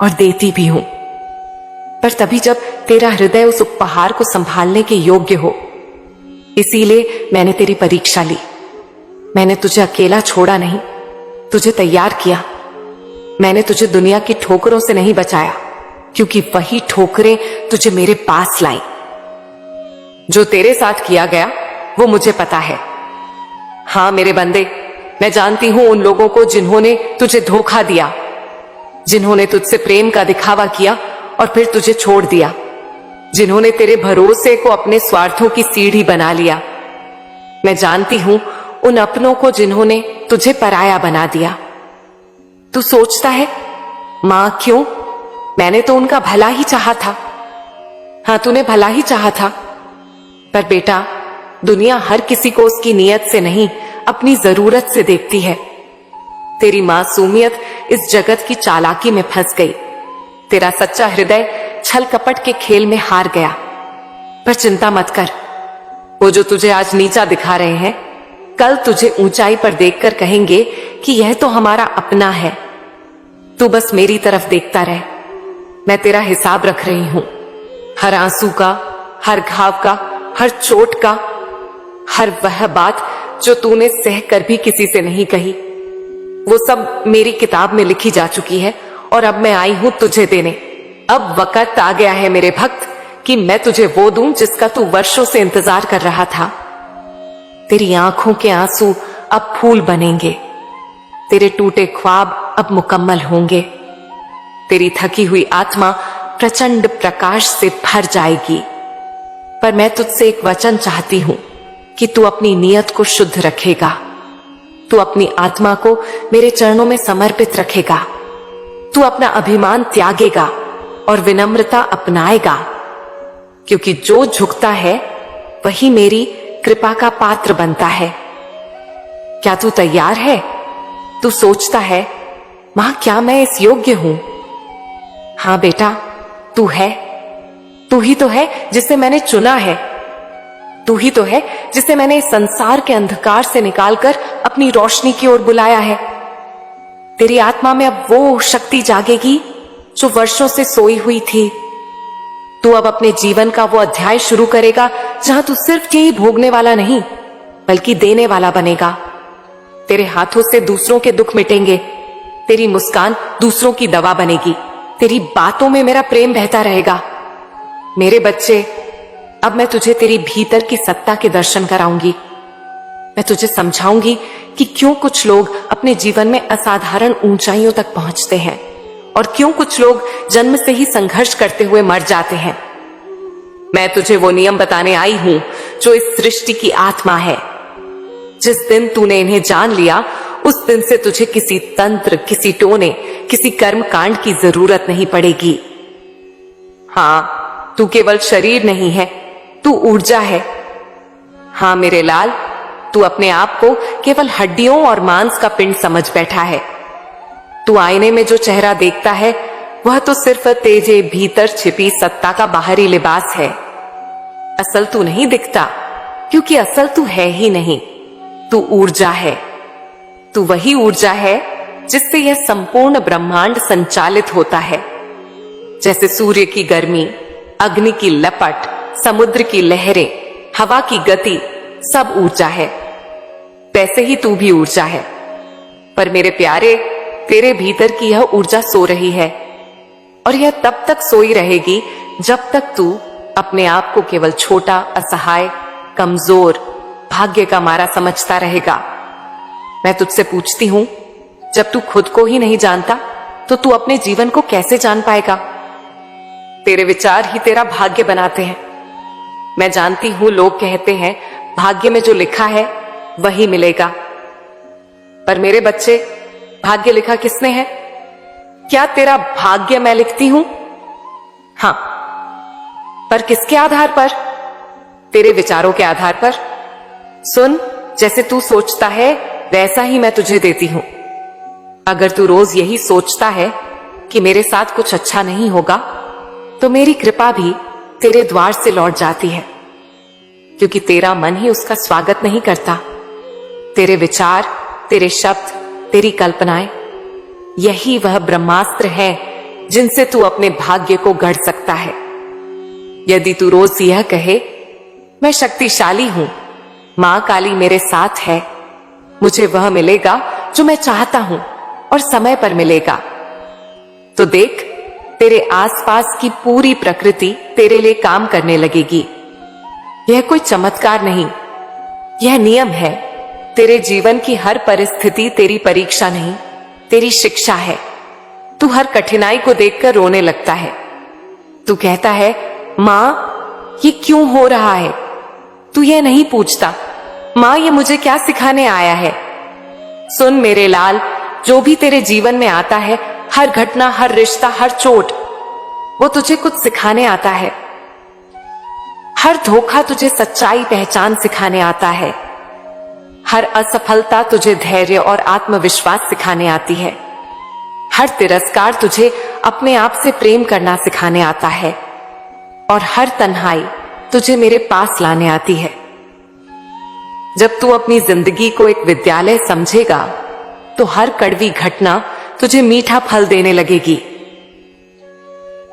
और देती भी हूं, पर तभी जब तेरा हृदय उस उपहार को संभालने के योग्य हो। इसीलिए मैंने तेरी परीक्षा ली। मैंने तुझे अकेला छोड़ा नहीं, तुझे तैयार किया। मैंने तुझे दुनिया की ठोकरों से नहीं बचाया, क्योंकि वही ठोकरें तुझे मेरे पास लाई। जो तेरे साथ किया गया वो मुझे पता है। हां मेरे बंदे, मैं जानती हूं उन लोगों को जिन्होंने तुझे धोखा दिया, जिन्होंने तुझसे प्रेम का दिखावा किया और फिर तुझे छोड़ दिया, जिन्होंने तेरे भरोसे को अपने स्वार्थों की सीढ़ी बना लिया। मैं जानती हूं उन अपनों को जिन्होंने तुझे पराया बना दिया। तू सोचता है, मां क्यों? मैंने तो उनका भला ही चाहा था। हां तूने भला ही चाहा था, पर बेटा, दुनिया हर किसी को उसकी नीयत से नहीं, अपनी जरूरत से देखती है। तेरी मासूमियत इस जगत की चालाकी में फंस गई। तेरा सच्चा हृदय छल कपट के खेल में हार गया। पर चिंता मत कर, वो जो तुझे आज नीचा दिखा रहे हैं, कल तुझे ऊंचाई पर देखकर कहेंगे कि यह तो हमारा अपना है। तू बस मेरी तरफ देखता रह। मैं तेरा हिसाब रख रही हूं। हर आंसू का, हर घाव का, हर चोट का, हर वह बात जो तूने सह कर भी किसी से नहीं कही, वो सब मेरी किताब में लिखी जा चुकी है, और अब मैं आई हूं तुझे देने। अब वक्त आ गया है मेरे भक्त कि मैं तुझे वो दूं जिसका तू वर्षों से इंतजार कर रहा था। तेरी आंखों के आंसू अब फूल बनेंगे, तेरे टूटे ख्वाब अब मुकम्मल होंगे, तेरी थकी हुई आत्मा प्रचंड प्रकाश से भर जाएगी। पर मैं तुझसे एक वचन चाहती हूं कि तू अपनी नीयत को शुद्ध रखेगा, तू अपनी आत्मा को मेरे चरणों में समर्पित रखेगा, तू अपना अभिमान त्यागेगा और विनम्रता अपनाएगा, क्योंकि जो झुकता है वही मेरी कृपा का पात्र बनता है। क्या तू तैयार है? तू सोचता है, मां क्या मैं इस योग्य हूं? हां बेटा, तू है। तू ही तो है जिसे मैंने चुना है। तू ही तो है जिसे मैंने इस संसार के अंधकार से निकालकर अपनी रोशनी की ओर बुलाया है। तेरी आत्मा में अब वो शक्ति जागेगी जो वर्षों से सोई हुई थी। तू अब अपने जीवन का वो अध्याय शुरू करेगा जहां तू सिर्फ यही भोगने वाला नहीं बल्कि देने वाला बनेगा। तेरे हाथों से दूसरों के दुख मिटेंगे, तेरी मुस्कान दूसरों की दवा बनेगी, तेरी बातों में मेरा प्रेम बहता रहेगा। मेरे बच्चे, अब मैं तुझे तेरी भीतर की सत्ता के दर्शन कराऊंगी। मैं तुझे समझाऊंगी कि क्यों कुछ लोग अपने जीवन में असाधारण ऊंचाइयों तक पहुंचते हैं और क्यों कुछ लोग जन्म से ही संघर्ष करते हुए मर जाते हैं। मैं तुझे वो नियम बताने आई हूं जो इस सृष्टि की आत्मा है। जिस दिन तूने इन्हें जान लिया, उस दिन से तुझे किसी तंत्र, किसी टोने, किसी कर्म कांड की जरूरत नहीं पड़ेगी। हाँ, तू केवल शरीर नहीं है, तू ऊर्जा है। हाँ मेरे लाल, तू अपने आप को केवल हड्डियों और मांस का पिंड समझ बैठा है। तू आईने में जो चेहरा देखता है वह तो सिर्फ तेरे भीतर छिपी सत्ता का बाहरी लिबास है। असल तू नहीं दिखता, क्योंकि असल तू है ही नहीं। तू ऊर्जा है। तू वही ऊर्जा है जिससे यह संपूर्ण ब्रह्मांड संचालित होता है। जैसे सूर्य की गर्मी, अग्नि की लपट, समुद्र की लहरें, हवा की गति, सब ऊर्जा है। वैसे ही तू भी ऊर्जा है। पर मेरे प्यारे, तेरे भीतर की यह ऊर्जा सो रही है और यह तब तक सोई रहेगी जब तक तू अपने आप को केवल छोटा, असहाय, कमजोर, भाग्य का मारा समझता रहेगा। मैं तुझसे पूछती हूं, जब तू खुद को ही नहीं जानता तो तू अपने जीवन को कैसे जान पाएगा? तेरे विचार ही तेरा भाग्य बनाते हैं। मैं जानती हूं लोग कहते हैं भाग्य में जो लिखा है वही मिलेगा, पर मेरे बच्चे, भाग्य लिखा किसने है? क्या तेरा भाग्य मैं लिखती हूं? हां, पर किसके आधार पर? तेरे विचारों के आधार पर। सुन, जैसे तू सोचता है वैसा ही मैं तुझे देती हूं। अगर तू रोज यही सोचता है कि मेरे साथ कुछ अच्छा नहीं होगा, तो मेरी कृपा भी तेरे द्वार से लौट जाती है, क्योंकि तेरा मन ही उसका स्वागत नहीं करता। तेरे विचार, तेरे शब्द, तेरी कल्पनाएं, यही वह ब्रह्मास्त्र है जिनसे तू अपने भाग्य को गढ़ सकता है। यदि तू रोज यह कहे, मैं शक्तिशाली हूं, मां काली मेरे साथ है, मुझे वह मिलेगा जो मैं चाहता हूं और समय पर मिलेगा, तो देख, तेरे आसपास की पूरी प्रकृति तेरे लिए काम करने लगेगी। यह कोई चमत्कार नहीं, यह नियम है। तेरे जीवन की हर परिस्थिति तेरी परीक्षा नहीं, तेरी शिक्षा है। तू हर कठिनाई को देखकर रोने लगता है। तू कहता है, मां, ये क्यों हो रहा है? तू यह नहीं पूछता, मां, ये मुझे क्या सिखाने आया है? सुन मेरे लाल, जो भी तेरे जीवन में आता है, हर घटना, हर रिश्ता, हर चोट, वो तुझे कुछ सिखाने आता है। हर धोखा तुझे सच्चाई पहचान सिखाने आता है। हर असफलता तुझे धैर्य और आत्मविश्वास सिखाने आती है। हर तिरस्कार तुझे अपने आप से प्रेम करना सिखाने आता है और हर तन्हाई तुझे मेरे पास लाने आती है। जब तू अपनी जिंदगी को एक विद्यालय समझेगा, तो हर कड़वी घटना तुझे मीठा फल देने लगेगी।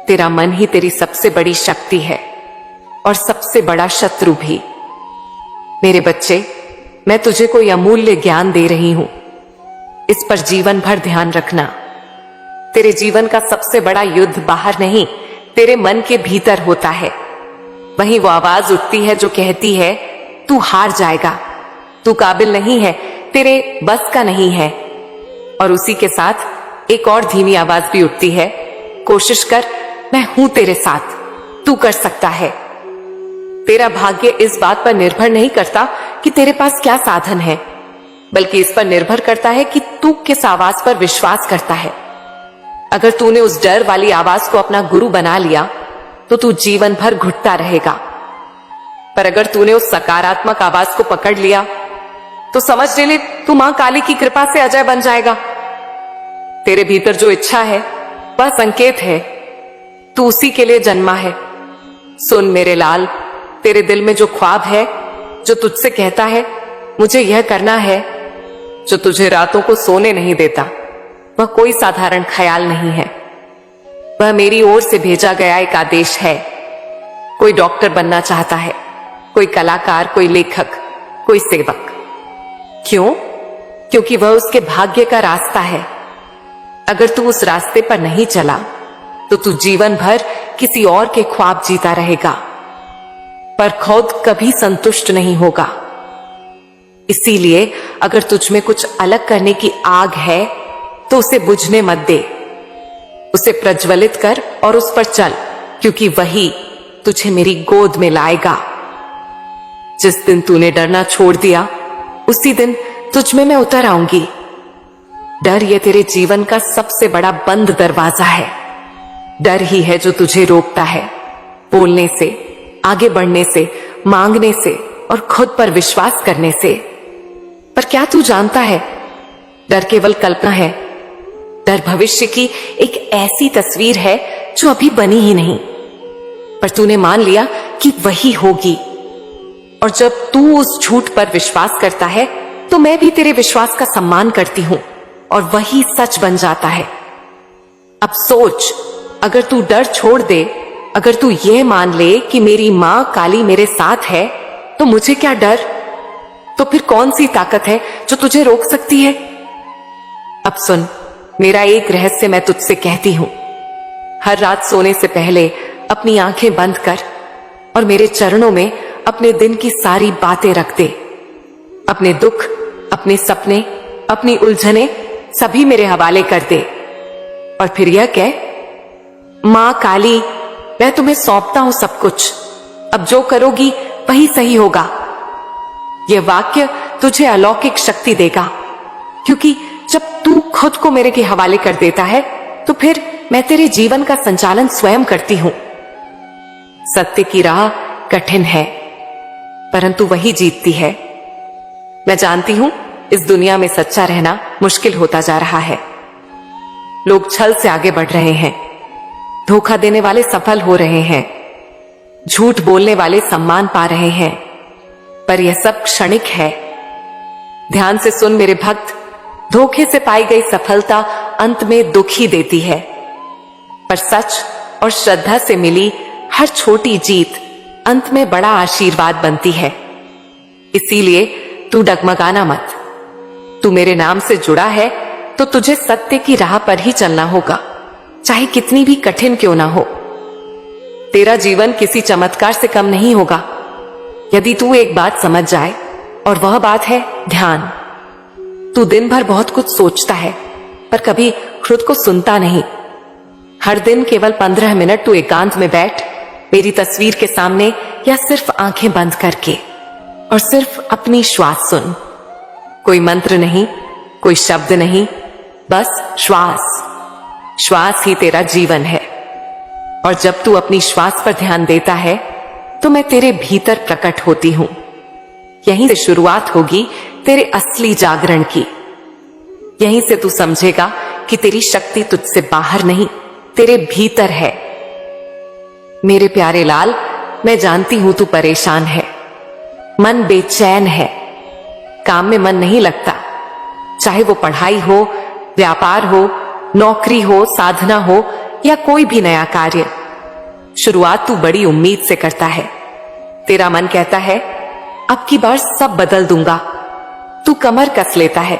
तेरा मन ही तेरी सबसे बड़ी शक्ति है और सबसे बड़ा शत्रु भी। मेरे बच्चे, मैं तुझे कोई अमूल्य ज्ञान दे रही हूं, इस पर जीवन भर ध्यान रखना। तेरे जीवन का सबसे बड़ा युद्ध बाहर नहीं, तेरे मन के भीतर होता है। वहीं वो आवाज उठती है जो कहती है, तू हार जाएगा, तू काबिल नहीं है, तेरे बस का नहीं है। और उसी के साथ एक और धीमी आवाज भी उठती है, कोशिश कर, मैं हूं तेरे साथ, तू कर सकता है। तेरा भाग्य इस बात पर निर्भर नहीं करता कि तेरे पास क्या साधन है, बल्कि इस पर निर्भर करता है कि तू किस आवाज पर विश्वास करता है। अगर तूने उस डर वाली आवाज को अपना गुरु बना लिया, तो तू जीवन भर घुटता रहेगा। पर अगर तूने उस सकारात्मक आवाज को पकड़ लिया, तो समझ ले, तू मां काली की कृपा से अजय बन जाएगा। तेरे भीतर जो इच्छा है वह संकेत है, तू उसी के लिए जन्मा है। सुन मेरे लाल, तेरे दिल में जो ख्वाब है, जो तुझसे कहता है मुझे यह करना है, जो तुझे रातों को सोने नहीं देता, वह कोई साधारण ख्याल नहीं है। वह मेरी ओर से भेजा गया एक आदेश है। कोई डॉक्टर बनना चाहता है, कोई कलाकार, कोई लेखक, कोई सेवक। क्यों? क्योंकि वह उसके भाग्य का रास्ता है। अगर तू उस रास्ते पर नहीं चला तो तू जीवन भर किसी और के ख्वाब जीता रहेगा, पर खुद कभी संतुष्ट नहीं होगा। इसीलिए अगर तुझ में कुछ अलग करने की आग है तो उसे बुझने मत दे, उसे प्रज्वलित कर और उस पर चल, क्योंकि वही तुझे मेरी गोद में लाएगा। जिस दिन तूने डरना छोड़ दिया उसी दिन तुझ में मैं उतर आऊंगी। डर ये तेरे जीवन का सबसे बड़ा बंद दरवाजा है। डर ही है जो तुझे रोकता है बोलने से, आगे बढ़ने से, मांगने से और खुद पर विश्वास करने से। पर क्या तू जानता है, डर केवल कल्पना है। डर भविष्य की एक ऐसी तस्वीर है जो अभी बनी ही नहीं, पर तूने मान लिया कि वही होगी। और जब तू उस झूठ पर विश्वास करता है तो मैं भी तेरे विश्वास का सम्मान करती हूं और वही सच बन जाता है। अब सोच, अगर तू डर छोड़ दे, अगर तू ये मान ले कि मेरी मां काली मेरे साथ है, तो मुझे क्या डर? तो फिर कौन सी ताकत है जो तुझे रोक सकती है? अब सुन, मेरा एक रहस्य मैं तुझसे कहती हूं। हर रात सोने से पहले अपनी आंखें बंद कर और मेरे चरणों में अपने दिन की सारी बातें रख दे। अपने दुख, अपने सपने, अपनी उलझने सभी मेरे हवाले कर दे और फिर यह कह, मां काली, मैं तुम्हें सौंपता हूं सब कुछ, अब जो करोगी वही सही होगा। यह वाक्य तुझे अलौकिक शक्ति देगा, क्योंकि जब तू खुद को मेरे के हवाले कर देता है तो फिर मैं तेरे जीवन का संचालन स्वयं करती हूं। सत्य की राह कठिन है, परंतु वही जीतती है। मैं जानती हूं इस दुनिया में सच्चा रहना मुश्किल होता जा रहा है। लोग छल से आगे बढ़ रहे हैं, धोखा देने वाले सफल हो रहे हैं, झूठ बोलने वाले सम्मान पा रहे हैं, पर यह सब क्षणिक है। ध्यान से सुन मेरे भक्त, धोखे से पाई गई सफलता अंत में दुख ही देती है, पर सच और श्रद्धा से मिली हर छोटी जीत अंत में बड़ा आशीर्वाद बनती है। इसीलिए तू डगमगाना मत। तू मेरे नाम से जुड़ा है तो तुझे सत्य की राह पर ही चलना होगा, चाहे कितनी भी कठिन क्यों ना हो। तेरा जीवन किसी चमत्कार से कम नहीं होगा यदि तू एक बात समझ जाए, और वह बात है ध्यान। तू दिन भर बहुत कुछ सोचता है पर कभी खुद को सुनता नहीं। हर दिन केवल 15 मिनट तू एकांत में बैठ, मेरी तस्वीर के सामने, या सिर्फ आंखें बंद करके, और सिर्फ अपनी श्वास सुन। कोई मंत्र नहीं, कोई शब्द नहीं, बस श्वास। श्वास ही तेरा जीवन है। और जब तू अपनी श्वास पर ध्यान देता है तो मैं तेरे भीतर प्रकट होती हूं। यहीं से शुरुआत होगी तेरे असली जागरण की। यहीं से तू समझेगा कि तेरी शक्ति तुझसे बाहर नहीं, तेरे भीतर है। मेरे प्यारे लाल, मैं जानती हूं तू परेशान है, मन बेचैन है, काम में मन नहीं लगता, चाहे वो पढ़ाई हो, व्यापार हो, नौकरी हो, साधना हो या कोई भी नया कार्य। शुरुआत तू बड़ी उम्मीद से करता है। तेरा मन कहता है अब की बार सब बदल दूंगा। तू कमर कस लेता है,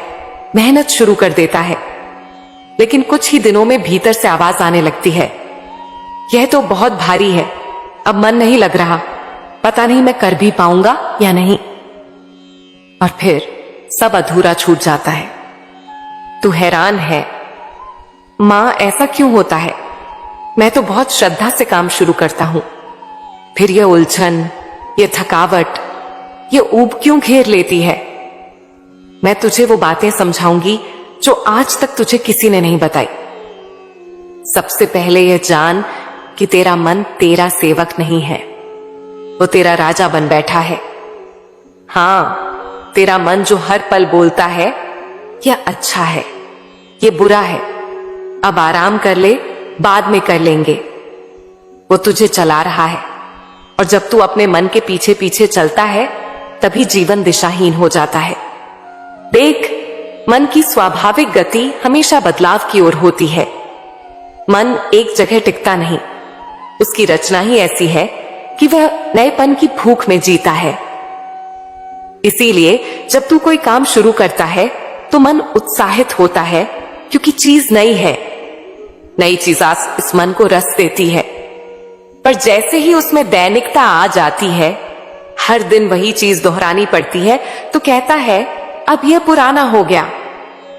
मेहनत शुरू कर देता है, लेकिन कुछ ही दिनों में भीतर से आवाज आने लगती है, यह तो बहुत भारी है, अब मन नहीं लग रहा, पता नहीं मैं कर भी पाऊंगा या नहीं। और फिर सब अधूरा छूट जाता है। तू हैरान है, मां ऐसा क्यों होता है? मैं तो बहुत श्रद्धा से काम शुरू करता हूं, फिर यह उलझन, यह थकावट, यह ऊब क्यों घेर लेती है? मैं तुझे वो बातें समझाऊंगी जो आज तक तुझे किसी ने नहीं बताई। सबसे पहले यह जान कि तेरा मन तेरा सेवक नहीं है, वो तेरा राजा बन बैठा है। हां, तेरा मन जो हर पल बोलता है यह अच्छा है, यह बुरा है, अब आराम कर ले, बाद में कर लेंगे, वो तुझे चला रहा है। और जब तू अपने मन के पीछे पीछे चलता है तभी जीवन दिशाहीन हो जाता है। देख, मन की स्वाभाविक गति हमेशा बदलाव की ओर होती है। मन एक जगह टिकता नहीं, उसकी रचना ही ऐसी है कि वह नएपन की भूख में जीता है। इसीलिए जब तू कोई काम शुरू करता है तो मन उत्साहित होता है, क्योंकि चीज नई है। नई चीज इस मन को रस देती है। पर जैसे ही उसमें दैनिकता आ जाती है, हर दिन वही चीज दोहरानी पड़ती है, तो कहता है अब यह पुराना हो गया,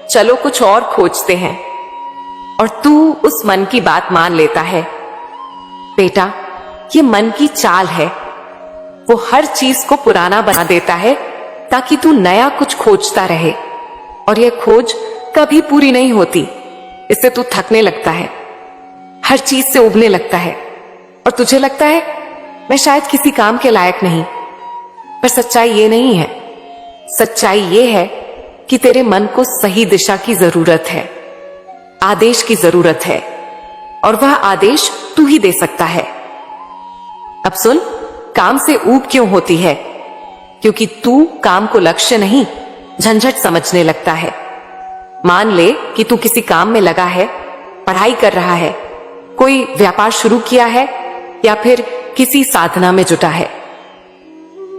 चलो कुछ और खोजते हैं। और तू उस मन की बात मान लेता है। बेटा, ये मन की चाल है। वो हर चीज को पुराना बना देता है ताकि तू नया कुछ खोजता रहे, और यह खोज कभी पूरी नहीं होती। इससे तू थकने लगता है, हर चीज से उबने लगता है, और तुझे लगता है मैं शायद किसी काम के लायक नहीं। पर सच्चाई ये नहीं है। सच्चाई ये है कि तेरे मन को सही दिशा की जरूरत है, आदेश की जरूरत है, और वह आदेश तू ही दे सकता है। अब सुन, काम से ऊब क्यों होती है? क्योंकि तू काम को लक्ष्य नहीं, झंझट समझने लगता है। मान ले कि तू किसी काम में लगा है, पढ़ाई कर रहा है, कोई व्यापार शुरू किया है, या फिर किसी साधना में जुटा है।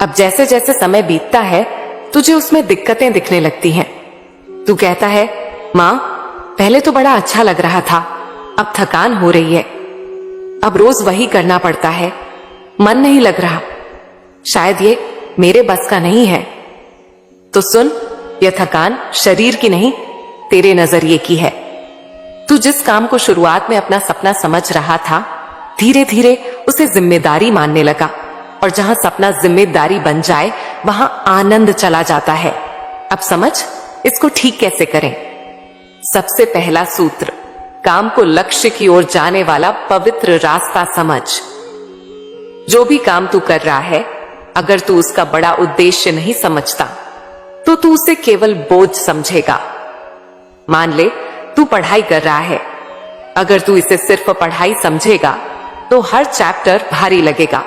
अब जैसे जैसे समय बीतता है, तुझे उसमें दिक्कतें दिखने लगती हैं। तू कहता है, मां, पहले तो बड़ा अच्छा लग रहा था, अब थकान हो रही है, अब रोज वही करना पड़ता है, मन नहीं लग रहा, शायद ये मेरे बस का नहीं है। तो सुन, यह थकान शरीर की नहीं, तेरे नजरिए की है। तू जिस काम को शुरुआत में अपना सपना समझ रहा था, धीरे धीरे उसे जिम्मेदारी मानने लगा, और जहां सपना जिम्मेदारी बन जाए वहां आनंद चला जाता है। अब समझ, इसको ठीक कैसे करें? सबसे पहला सूत्र, काम को लक्ष्य की ओर जाने वाला पवित्र रास्ता समझ। जो भी काम तू कर रहा है, अगर तू उसका बड़ा उद्देश्य नहीं समझता तो तू उसे केवल बोझ समझेगा। मान ले तू पढ़ाई कर रहा है, अगर तू इसे सिर्फ पढ़ाई समझेगा तो हर चैप्टर भारी लगेगा।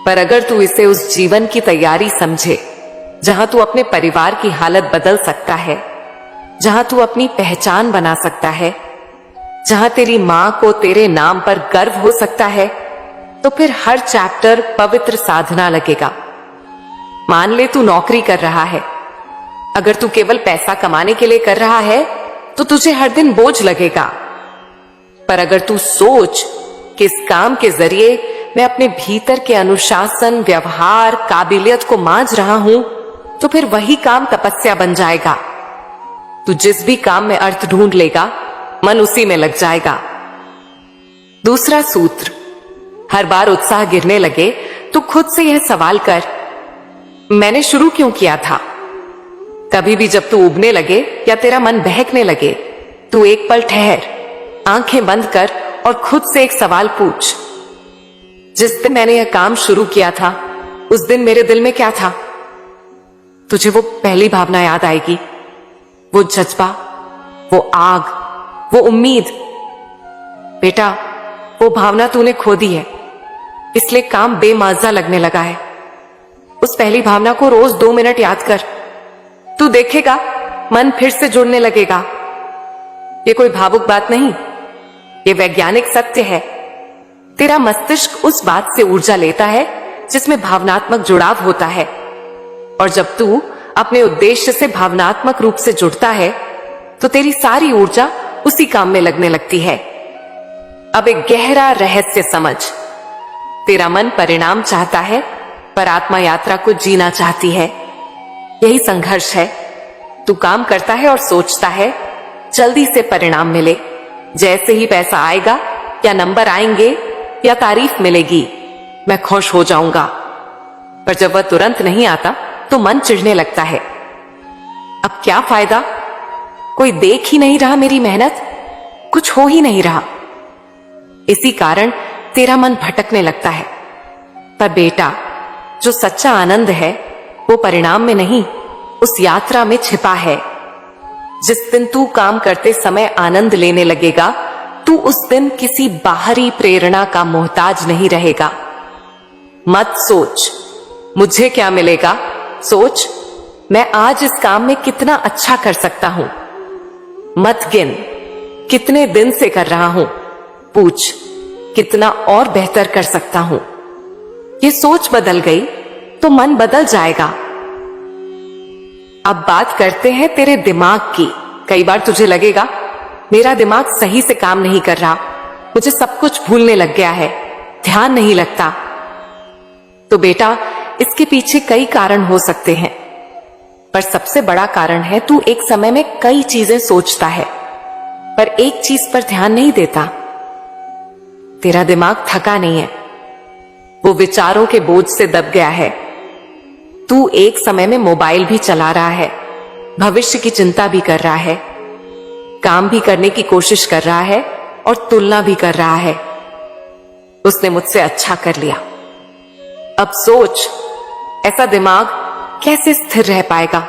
पर अगर तू इसे उस जीवन की तैयारी समझे जहां तू अपने परिवार की हालत बदल सकता है, जहां तू अपनी पहचान बना सकता है, जहां तेरी मां को तेरे नाम पर गर्व हो सकता है, तो फिर हर चैप्टर पवित्र साधना लगेगा। मान ले तू नौकरी कर रहा है, अगर तू केवल पैसा कमाने के लिए कर रहा है तो तुझे हर दिन बोझ लगेगा। पर अगर तू सोच कि इस काम के जरिए मैं अपने भीतर के अनुशासन, व्यवहार, काबिलियत को मांझ रहा हूं, तो फिर वही काम तपस्या बन जाएगा। तू जिस भी काम में अर्थ ढूंढ लेगा, मन उसी में लग जाएगा। दूसरा सूत्र, हर बार उत्साह गिरने लगे तो खुद से यह सवाल कर, मैंने शुरू क्यों किया था? कभी भी जब तू उबने लगे या तेरा मन बहकने लगे, तू एक पल ठहर, आंखें बंद कर और खुद से एक सवाल पूछ, जिस दिन मैंने यह काम शुरू किया था, उस दिन मेरे दिल में क्या था? तुझे वो पहली भावना याद आएगी, वो जज्बा, वो आग, वो उम्मीद। बेटा, वो भावना तूने खो दी है, इसलिए काम बेमजा लगने लगा है। उस पहली भावना को रोज 2 मिनट याद कर, तू देखेगा मन फिर से जुड़ने लगेगा। ये कोई भावुक बात नहीं, ये वैज्ञानिक सत्य है। तेरा मस्तिष्क उस बात से ऊर्जा लेता है जिसमें भावनात्मक जुड़ाव होता है, और जब तू अपने उद्देश्य से भावनात्मक रूप से जुड़ता है तो तेरी सारी ऊर्जा उसी काम में लगने लगती है। अब एक गहरा रहस्य समझ, तेरा मन परिणाम चाहता है, पर आत्मा यात्रा को जीना चाहती है। यही संघर्ष है। तू काम करता है और सोचता है जल्दी से परिणाम मिले, जैसे ही पैसा आएगा या नंबर आएंगे या तारीफ मिलेगी, मैं खुश हो जाऊंगा। पर जब वह तुरंत नहीं आता तो मन चिढ़ने लगता है। अब क्या फायदा, कोई देख ही नहीं रहा मेरी मेहनत, कुछ हो ही नहीं रहा। इसी कारण तेरा मन भटकने लगता है। पर बेटा, जो सच्चा आनंद है वो परिणाम में नहीं, उस यात्रा में छिपा है। जिस दिन तू काम करते समय आनंद लेने लगेगा, तू उस दिन किसी बाहरी प्रेरणा का मोहताज नहीं रहेगा। मत सोच मुझे क्या मिलेगा, सोच मैं आज इस काम में कितना अच्छा कर सकता हूं। मत गिन कितने दिन से कर रहा हूं, पूछ कितना और बेहतर कर सकता हूं। ये सोच बदल गई तो मन बदल जाएगा। अब बात करते हैं तेरे दिमाग की। कई बार तुझे लगेगा मेरा दिमाग सही से काम नहीं कर रहा, मुझे सब कुछ भूलने लग गया है, ध्यान नहीं लगता। तो बेटा, इसके पीछे कई कारण हो सकते हैं, पर सबसे बड़ा कारण है तू एक समय में कई चीजें सोचता है पर एक चीज पर ध्यान नहीं देता। तेरा दिमाग थका नहीं है, वो विचारों के बोझ से दब गया है। तू एक समय में मोबाइल भी चला रहा है, भविष्य की चिंता भी कर रहा है, काम भी करने की कोशिश कर रहा है और तुलना भी कर रहा है। उसने मुझसे अच्छा कर लिया। अब सोच, ऐसा दिमाग कैसे स्थिर रह पाएगा?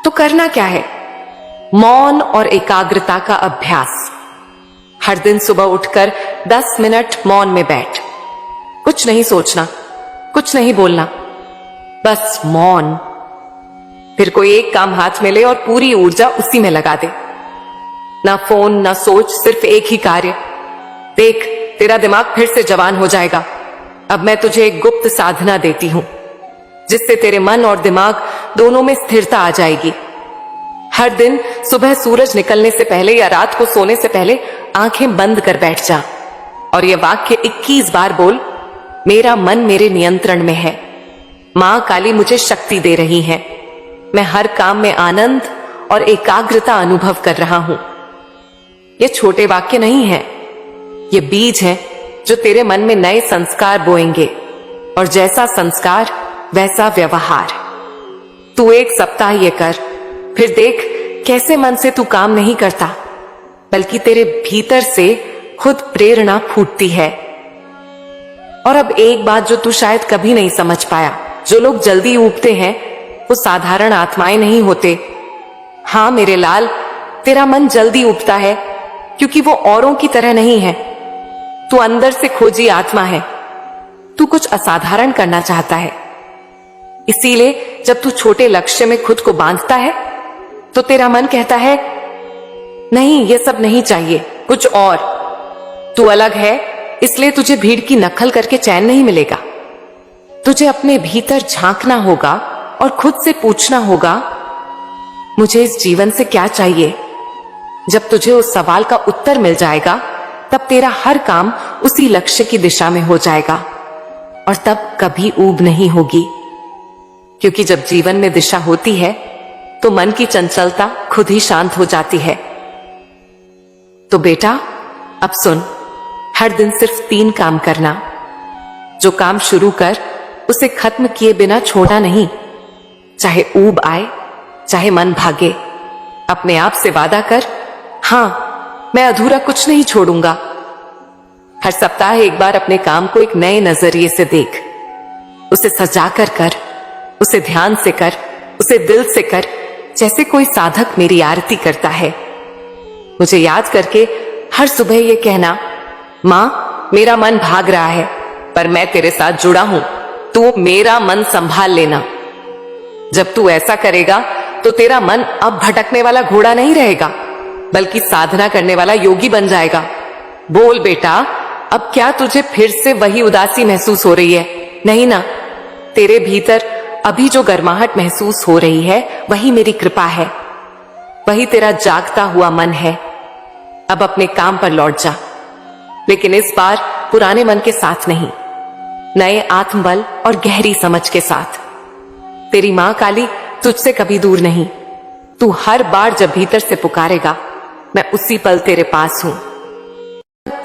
तो करना क्या है? मौन और एकाग्रता का अभ्यास। हर दिन सुबह उठकर 10 मिनट मौन में बैठ। कुछ नहीं सोचना, कुछ नहीं बोलना, बस मौन। फिर कोई एक काम हाथ में ले और पूरी ऊर्जा उसी में लगा दे। ना फोन, ना सोच, सिर्फ एक ही कार्य। देख, तेरा दिमाग फिर से जवान हो जाएगा। अब मैं तुझे एक गुप्त साधना देती हूं, जिससे तेरे मन और दिमाग दोनों में स्थिरता आ जाएगी। हर दिन सुबह सूरज निकलने से पहले या रात को सोने से पहले आंखें बंद कर बैठ जा और यह वाक्य 21 बार बोल, मेरा मन मेरे नियंत्रण में है, मां काली मुझे शक्ति दे रही है, मैं हर काम में आनंद और एकाग्रता अनुभव कर रहा हूं। ये छोटे वाक्य नहीं है, ये बीज है जो तेरे मन में नए संस्कार बोएंगे, और जैसा संस्कार वैसा व्यवहार। तू एक सप्ताह ये कर, फिर देख कैसे मन से तू काम नहीं करता, बल्कि तेरे भीतर से खुद प्रेरणा फूटती है। और अब एक बात जो तू शायद कभी नहीं समझ पाया, जो लोग जल्दी ऊबते हैं वो साधारण आत्माएं नहीं होते। हां मेरे लाल, तेरा मन जल्दी उबता है क्योंकि वो औरों की तरह नहीं है। तू अंदर से खोजी आत्मा है, तू कुछ असाधारण करना चाहता है। इसीलिए जब तू छोटे लक्ष्य में खुद को बांधता है तो तेरा मन कहता है नहीं, ये सब नहीं चाहिए, कुछ और। तू अलग है, इसलिए तुझे भीड़ की नकल करके चैन नहीं मिलेगा। तुझे अपने भीतर झांकना होगा और खुद से पूछना होगा, मुझे इस जीवन से क्या चाहिए? जब तुझे उस सवाल का उत्तर मिल जाएगा, तब तेरा हर काम उसी लक्ष्य की दिशा में हो जाएगा और तब कभी ऊब नहीं होगी। क्योंकि जब जीवन में दिशा होती है तो मन की चंचलता खुद ही शांत हो जाती है। तो बेटा, अब सुन, हर दिन सिर्फ 3 काम करना। जो काम शुरू कर उसे खत्म किए बिना छोड़ना नहीं, चाहे ऊब आए, चाहे मन भागे। अपने आप से वादा कर, हां मैं अधूरा कुछ नहीं छोड़ूंगा। हर सप्ताह एक बार अपने काम को एक नए नजरिए से देख, उसे सजाकर कर, उसे ध्यान से कर, उसे दिल से कर, जैसे कोई साधक मेरी आरती करता है। मुझे याद करके हर सुबह ये कहना, मां मेरा मन भाग रहा है पर मैं तेरे साथ जुड़ा हूं, तू मेरा मन संभाल लेना। जब तू ऐसा करेगा तो तेरा मन अब भटकने वाला घोड़ा नहीं रहेगा, बल्कि साधना करने वाला योगी बन जाएगा। बोल बेटा, अब क्या तुझे फिर से वही उदासी महसूस हो रही है? नहीं ना, तेरे भीतर अभी जो गर्माहट महसूस हो रही है वही मेरी कृपा है, वही तेरा जागता हुआ मन है। अब अपने काम पर लौट जा, लेकिन इस बार पुराने मन के साथ नहीं, नए आत्मबल और गहरी समझ के साथ। तेरी मां काली तुझसे कभी दूर नहीं। तू हर बार जब भीतर से पुकारेगा, मैं उसी पल तेरे पास हूं।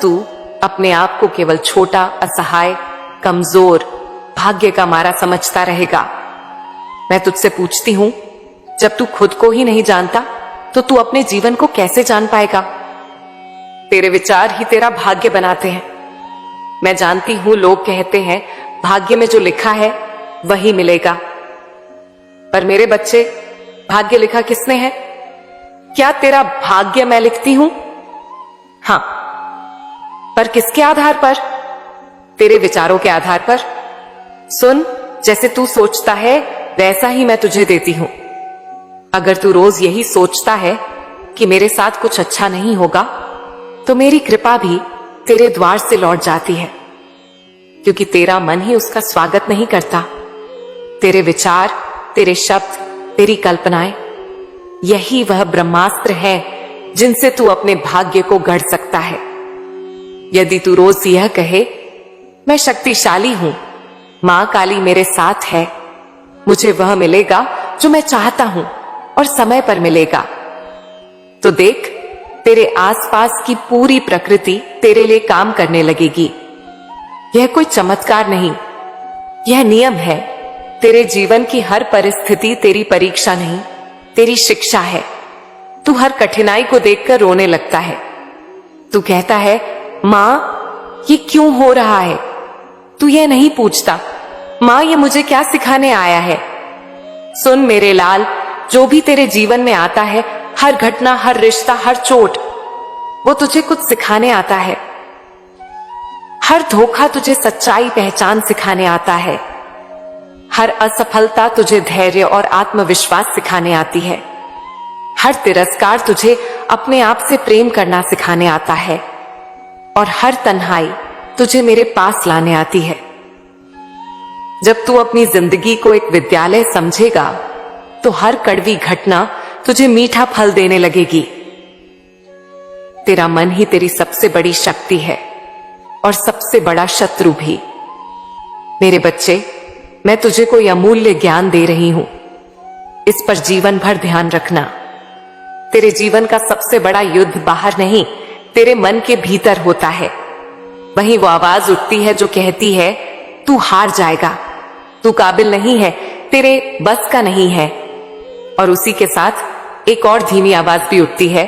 तू अपने आप को केवल छोटा, असहाय, कमजोर, भाग्य का मारा समझता रहेगा। मैं तुझसे पूछती हूं, जब तू खुद को ही नहीं जानता तो तू अपने जीवन को कैसे जान पाएगा? तेरे विचार ही तेरा भाग्य बनाते हैं। मैं जानती हूं लोग कहते हैं भाग्य में जो लिखा है वही मिलेगा, पर मेरे बच्चे, भाग्य लिखा किसने है? क्या तेरा भाग्य मैं लिखती हूं? हां, पर किसके आधार पर? तेरे विचारों के आधार पर। सुन, जैसे तू सोचता है वैसा ही मैं तुझे देती हूं। अगर तू रोज यही सोचता है कि मेरे साथ कुछ अच्छा नहीं होगा, तो मेरी कृपा भी तेरे द्वार से लौट जाती है, क्योंकि तेरा मन ही उसका स्वागत नहीं करता। तेरे विचार, तेरे शब्द, तेरी कल्पनाएं, यही वह ब्रह्मास्त्र है जिनसे तू अपने भाग्य को गढ़ सकता है। यदि तू रोज यह कहे, मैं शक्तिशाली हूं, मां काली मेरे साथ है, मुझे वह मिलेगा जो मैं चाहता हूं और समय पर मिलेगा, तो देख तेरे आसपास की पूरी प्रकृति तेरे लिए काम करने लगेगी। यह कोई चमत्कार नहीं, यह नियम है। तेरे जीवन की हर परिस्थिति तेरी परीक्षा नहीं, तेरी शिक्षा है। तू हर कठिनाई को देखकर रोने लगता है। तू कहता है, मां ये क्यों हो रहा है? तू यह नहीं पूछता, मां ये मुझे क्या सिखाने आया है? सुन मेरे लाल, जो भी तेरे जीवन में आता है, हर घटना, हर रिश्ता, हर चोट, वो तुझे कुछ सिखाने आता है। हर धोखा तुझे सच्चाई पहचान सिखाने आता है। हर असफलता तुझे धैर्य और आत्मविश्वास सिखाने आती है। हर तिरस्कार तुझे अपने आप से प्रेम करना सिखाने आता है, और हर तन्हाई तुझे मेरे पास लाने आती है। जब तू अपनी जिंदगी को एक विद्यालय समझेगा, तो हर कड़वी घटना तुझे मीठा फल देने लगेगी। तेरा मन ही तेरी सबसे बड़ी शक्ति है और सबसे बड़ा शत्रु भी। मेरे बच्चे, मैं तुझे कोई अमूल्य ज्ञान दे रही हूं, इस पर जीवन भर ध्यान रखना। तेरे जीवन का सबसे बड़ा युद्ध बाहर नहीं, तेरे मन के भीतर होता है। वहीं वो आवाज उठती है जो कहती है, तू हार जाएगा, तू काबिल नहीं है, तेरे बस का नहीं है। और उसी के साथ एक और धीमी आवाज भी उठती है,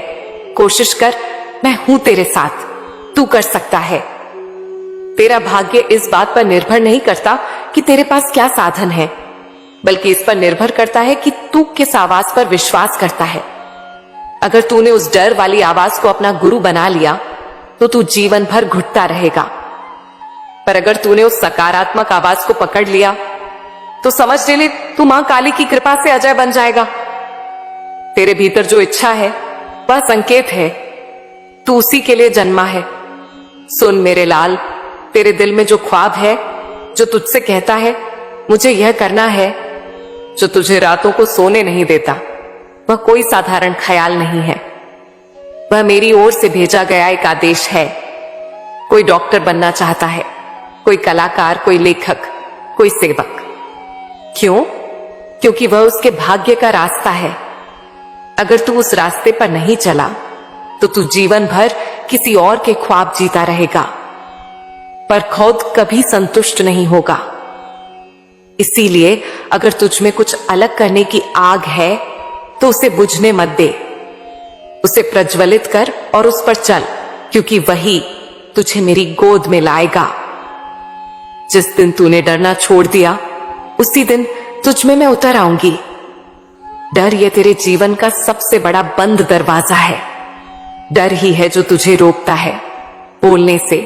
कोशिश कर, मैं हूं तेरे साथ, तू कर सकता है। तेरा भाग्य इस बात पर निर्भर नहीं करता कि तेरे पास क्या साधन है, बल्कि इस पर निर्भर करता है कि तू किस आवाज पर विश्वास करता है। अगर तूने उस डर वाली आवाज को अपना गुरु बना लिया, तो तू जीवन भर घुटता रहेगा। पर अगर तूने उस सकारात्मक आवाज को पकड़ लिया, तो समझ ले तू मां काली की कृपा से अजय बन जाएगा। तेरे भीतर जो इच्छा है वह संकेत है, तू उसी के लिए जन्मा है। सुन मेरे लाल, तेरे दिल में जो ख्वाब है, जो तुझसे कहता है मुझे यह करना है, जो तुझे रातों को सोने नहीं देता, वह कोई साधारण ख्याल नहीं है। वह मेरी ओर से भेजा गया एक आदेश है। कोई डॉक्टर बनना चाहता है, कोई कलाकार, कोई लेखक, कोई सेवक। क्यों? क्योंकि वह उसके भाग्य का रास्ता है। अगर तू उस रास्ते पर नहीं चला, तो तू जीवन भर किसी और के ख्वाब जीता रहेगा, पर खुद कभी संतुष्ट नहीं होगा। इसीलिए अगर तुझ में कुछ अलग करने की आग है, तो उसे बुझने मत दे, उसे प्रज्वलित कर और उस पर चल, क्योंकि वही तुझे मेरी गोद में लाएगा। जिस दिन तूने डरना छोड़ दिया, उसी दिन तुझ में मैं उतर आऊंगी। डर ये तेरे जीवन का सबसे बड़ा बंद दरवाजा है। डर ही है जो तुझे रोकता है बोलने से,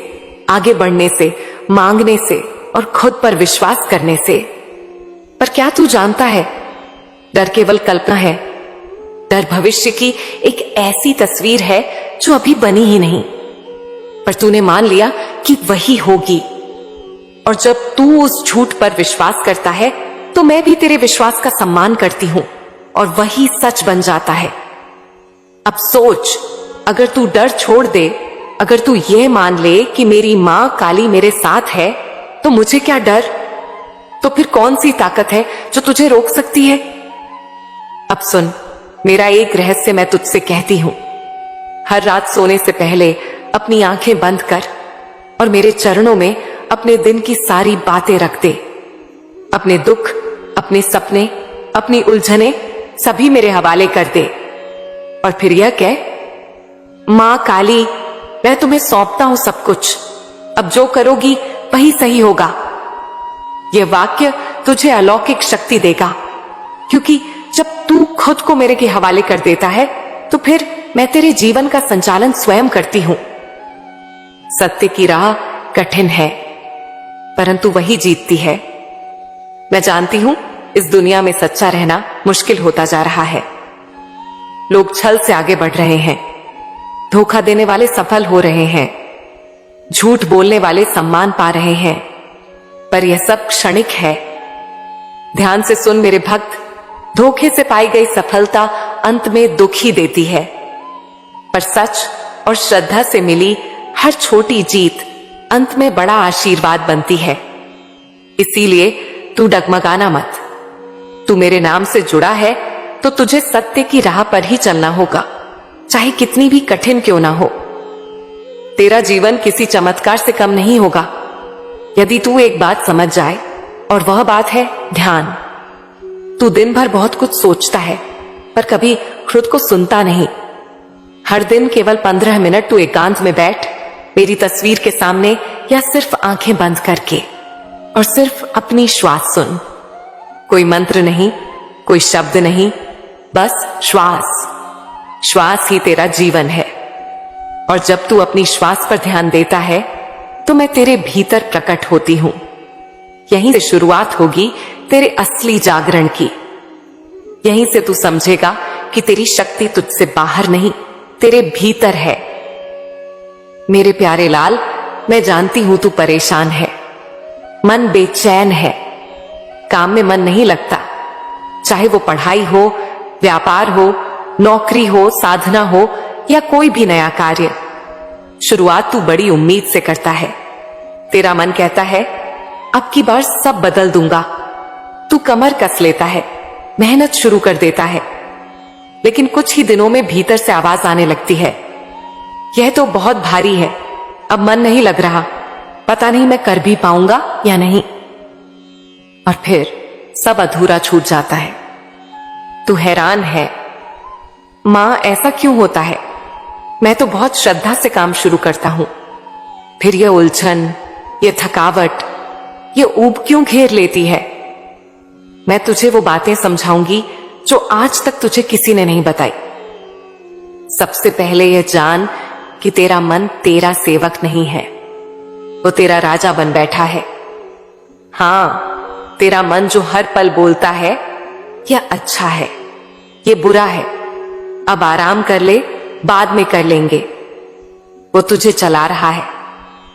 आगे बढ़ने से, मांगने से और खुद पर विश्वास करने से। पर क्या तू जानता है, डर केवल कल्पना है। डर भविष्य की एक ऐसी तस्वीर है जो अभी बनी ही नहीं, पर तूने मान लिया कि वही होगी। और जब तू उस झूठ पर विश्वास करता है, तो मैं भी तेरे विश्वास का सम्मान करती हूं और वही सच बन जाता है। अब सोच, अगर तू डर छोड़ दे, अगर तू ये मान ले कि मेरी मां काली मेरे साथ है, तो मुझे क्या डर? तो फिर कौन सी ताकत है जो तुझे रोक सकती है? अब सुन, मेरा एक रहस्य मैं तुझसे कहती हूं। हर रात सोने से पहले अपनी आंखें बंद कर और मेरे चरणों में अपने दिन की सारी बातें रख दे। अपने दुख, अपने सपने, अपनी उलझने सभी मेरे हवाले कर दे, और फिर यह कह, मां काली, मैं तुम्हें सौंपता हूं सब कुछ, अब जो करोगी वही सही होगा। यह वाक्य तुझे अलौकिक शक्ति देगा, क्योंकि जब तू खुद को मेरे के हवाले कर देता है, तो फिर मैं तेरे जीवन का संचालन स्वयं करती हूं। सत्य की राह कठिन है, परंतु वही जीतती है। मैं जानती हूं इस दुनिया में सच्चा रहना मुश्किल होता जा रहा है, लोग छल से आगे बढ़ रहे हैं, धोखा देने वाले सफल हो रहे हैं, झूठ बोलने वाले सम्मान पा रहे हैं, पर यह सब क्षणिक है। ध्यान से सुन मेरे भक्त, धोखे से पाई गई सफलता अंत में दुख ही देती है, पर सच और श्रद्धा से मिली हर छोटी जीत अंत में बड़ा आशीर्वाद बनती है। इसीलिए तू डगमगाना मत। तू मेरे नाम से जुड़ा है तो तुझे सत्य की राह पर ही चलना होगा, चाहे कितनी भी कठिन क्यों ना हो। तेरा जीवन किसी चमत्कार से कम नहीं होगा यदि तू एक बात समझ जाए, और वह बात है ध्यान। तू दिन भर बहुत कुछ सोचता है पर कभी खुद को सुनता नहीं। हर दिन केवल 15 मिनट तू एकांत में बैठ, मेरी तस्वीर के सामने या सिर्फ आंखें बंद करके, और सिर्फ अपनी श्वास सुन। कोई मंत्र नहीं, कोई शब्द नहीं, बस श्वास। श्वास ही तेरा जीवन है। और जब तू अपनी श्वास पर ध्यान देता है तो मैं तेरे भीतर प्रकट होती हूं। यहीं से शुरुआत होगी तेरे असली जागरण की। यहीं से तू समझेगा कि तेरी शक्ति तुझसे बाहर नहीं, तेरे भीतर है। मेरे प्यारे लाल, मैं जानती हूं तू परेशान है, मन बेचैन है, काम में मन नहीं लगता, चाहे वो पढ़ाई हो, व्यापार हो, नौकरी हो, साधना हो या कोई भी नया कार्य। शुरुआत तू बड़ी उम्मीद से करता है। तेरा मन कहता है अब की बार सब बदल दूंगा। तू कमर कस लेता है, मेहनत शुरू कर देता है, लेकिन कुछ ही दिनों में भीतर से आवाज आने लगती है, यह तो बहुत भारी है, अब मन नहीं लग रहा, पता नहीं मैं कर भी पाऊंगा या नहीं। और फिर सब अधूरा छूट जाता है। तू हैरान है, मां ऐसा क्यों होता है? मैं तो बहुत श्रद्धा से काम शुरू करता हूं, फिर यह उलझन, यह थकावट, यह ऊब क्यों घेर लेती है? मैं तुझे वो बातें समझाऊंगी जो आज तक तुझे किसी ने नहीं बताई। सबसे पहले यह जान कि तेरा मन तेरा सेवक नहीं है, वो तेरा राजा बन बैठा है। हां, तेरा मन जो हर पल बोलता है यह अच्छा है, यह बुरा है, अब आराम कर ले, बाद में कर लेंगे, वो तुझे चला रहा है।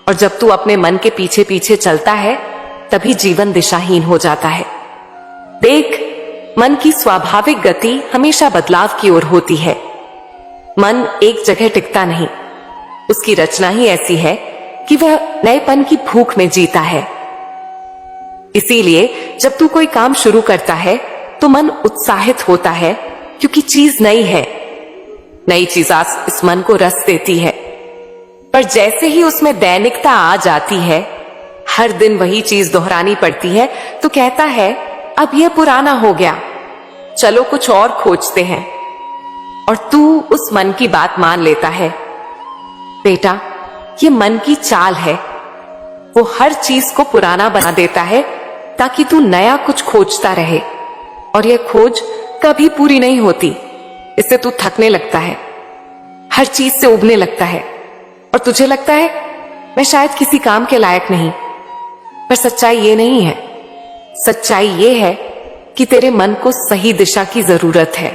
और जब तू अपने मन के पीछे पीछे चलता है तभी जीवन दिशाहीन हो जाता है। देख, मन की स्वाभाविक गति हमेशा बदलाव की ओर होती है। मन एक जगह टिकता नहीं, उसकी रचना ही ऐसी है कि वह नएपन की भूख में जीता है। इसीलिए जब तू कोई काम शुरू करता है तो मन उत्साहित होता है, क्योंकि चीज नई है। नई चीज इस मन को रस देती है, पर जैसे ही उसमें दैनिकता आ जाती है, हर दिन वही चीज दोहरानी पड़ती है, तो कहता है अब यह पुराना हो गया, चलो कुछ और खोजते हैं। और तू उस मन की बात मान लेता है। बेटा, ये मन की चाल है, वो हर चीज को पुराना बना देता है ताकि तू नया कुछ खोजता रहे, और यह खोज कभी पूरी नहीं होती। इससे तू थकने लगता है, हर चीज से उबने लगता है, और तुझे लगता है मैं शायद किसी काम के लायक नहीं। पर सच्चाई ये नहीं है। सच्चाई ये है कि तेरे मन को सही दिशा की जरूरत है,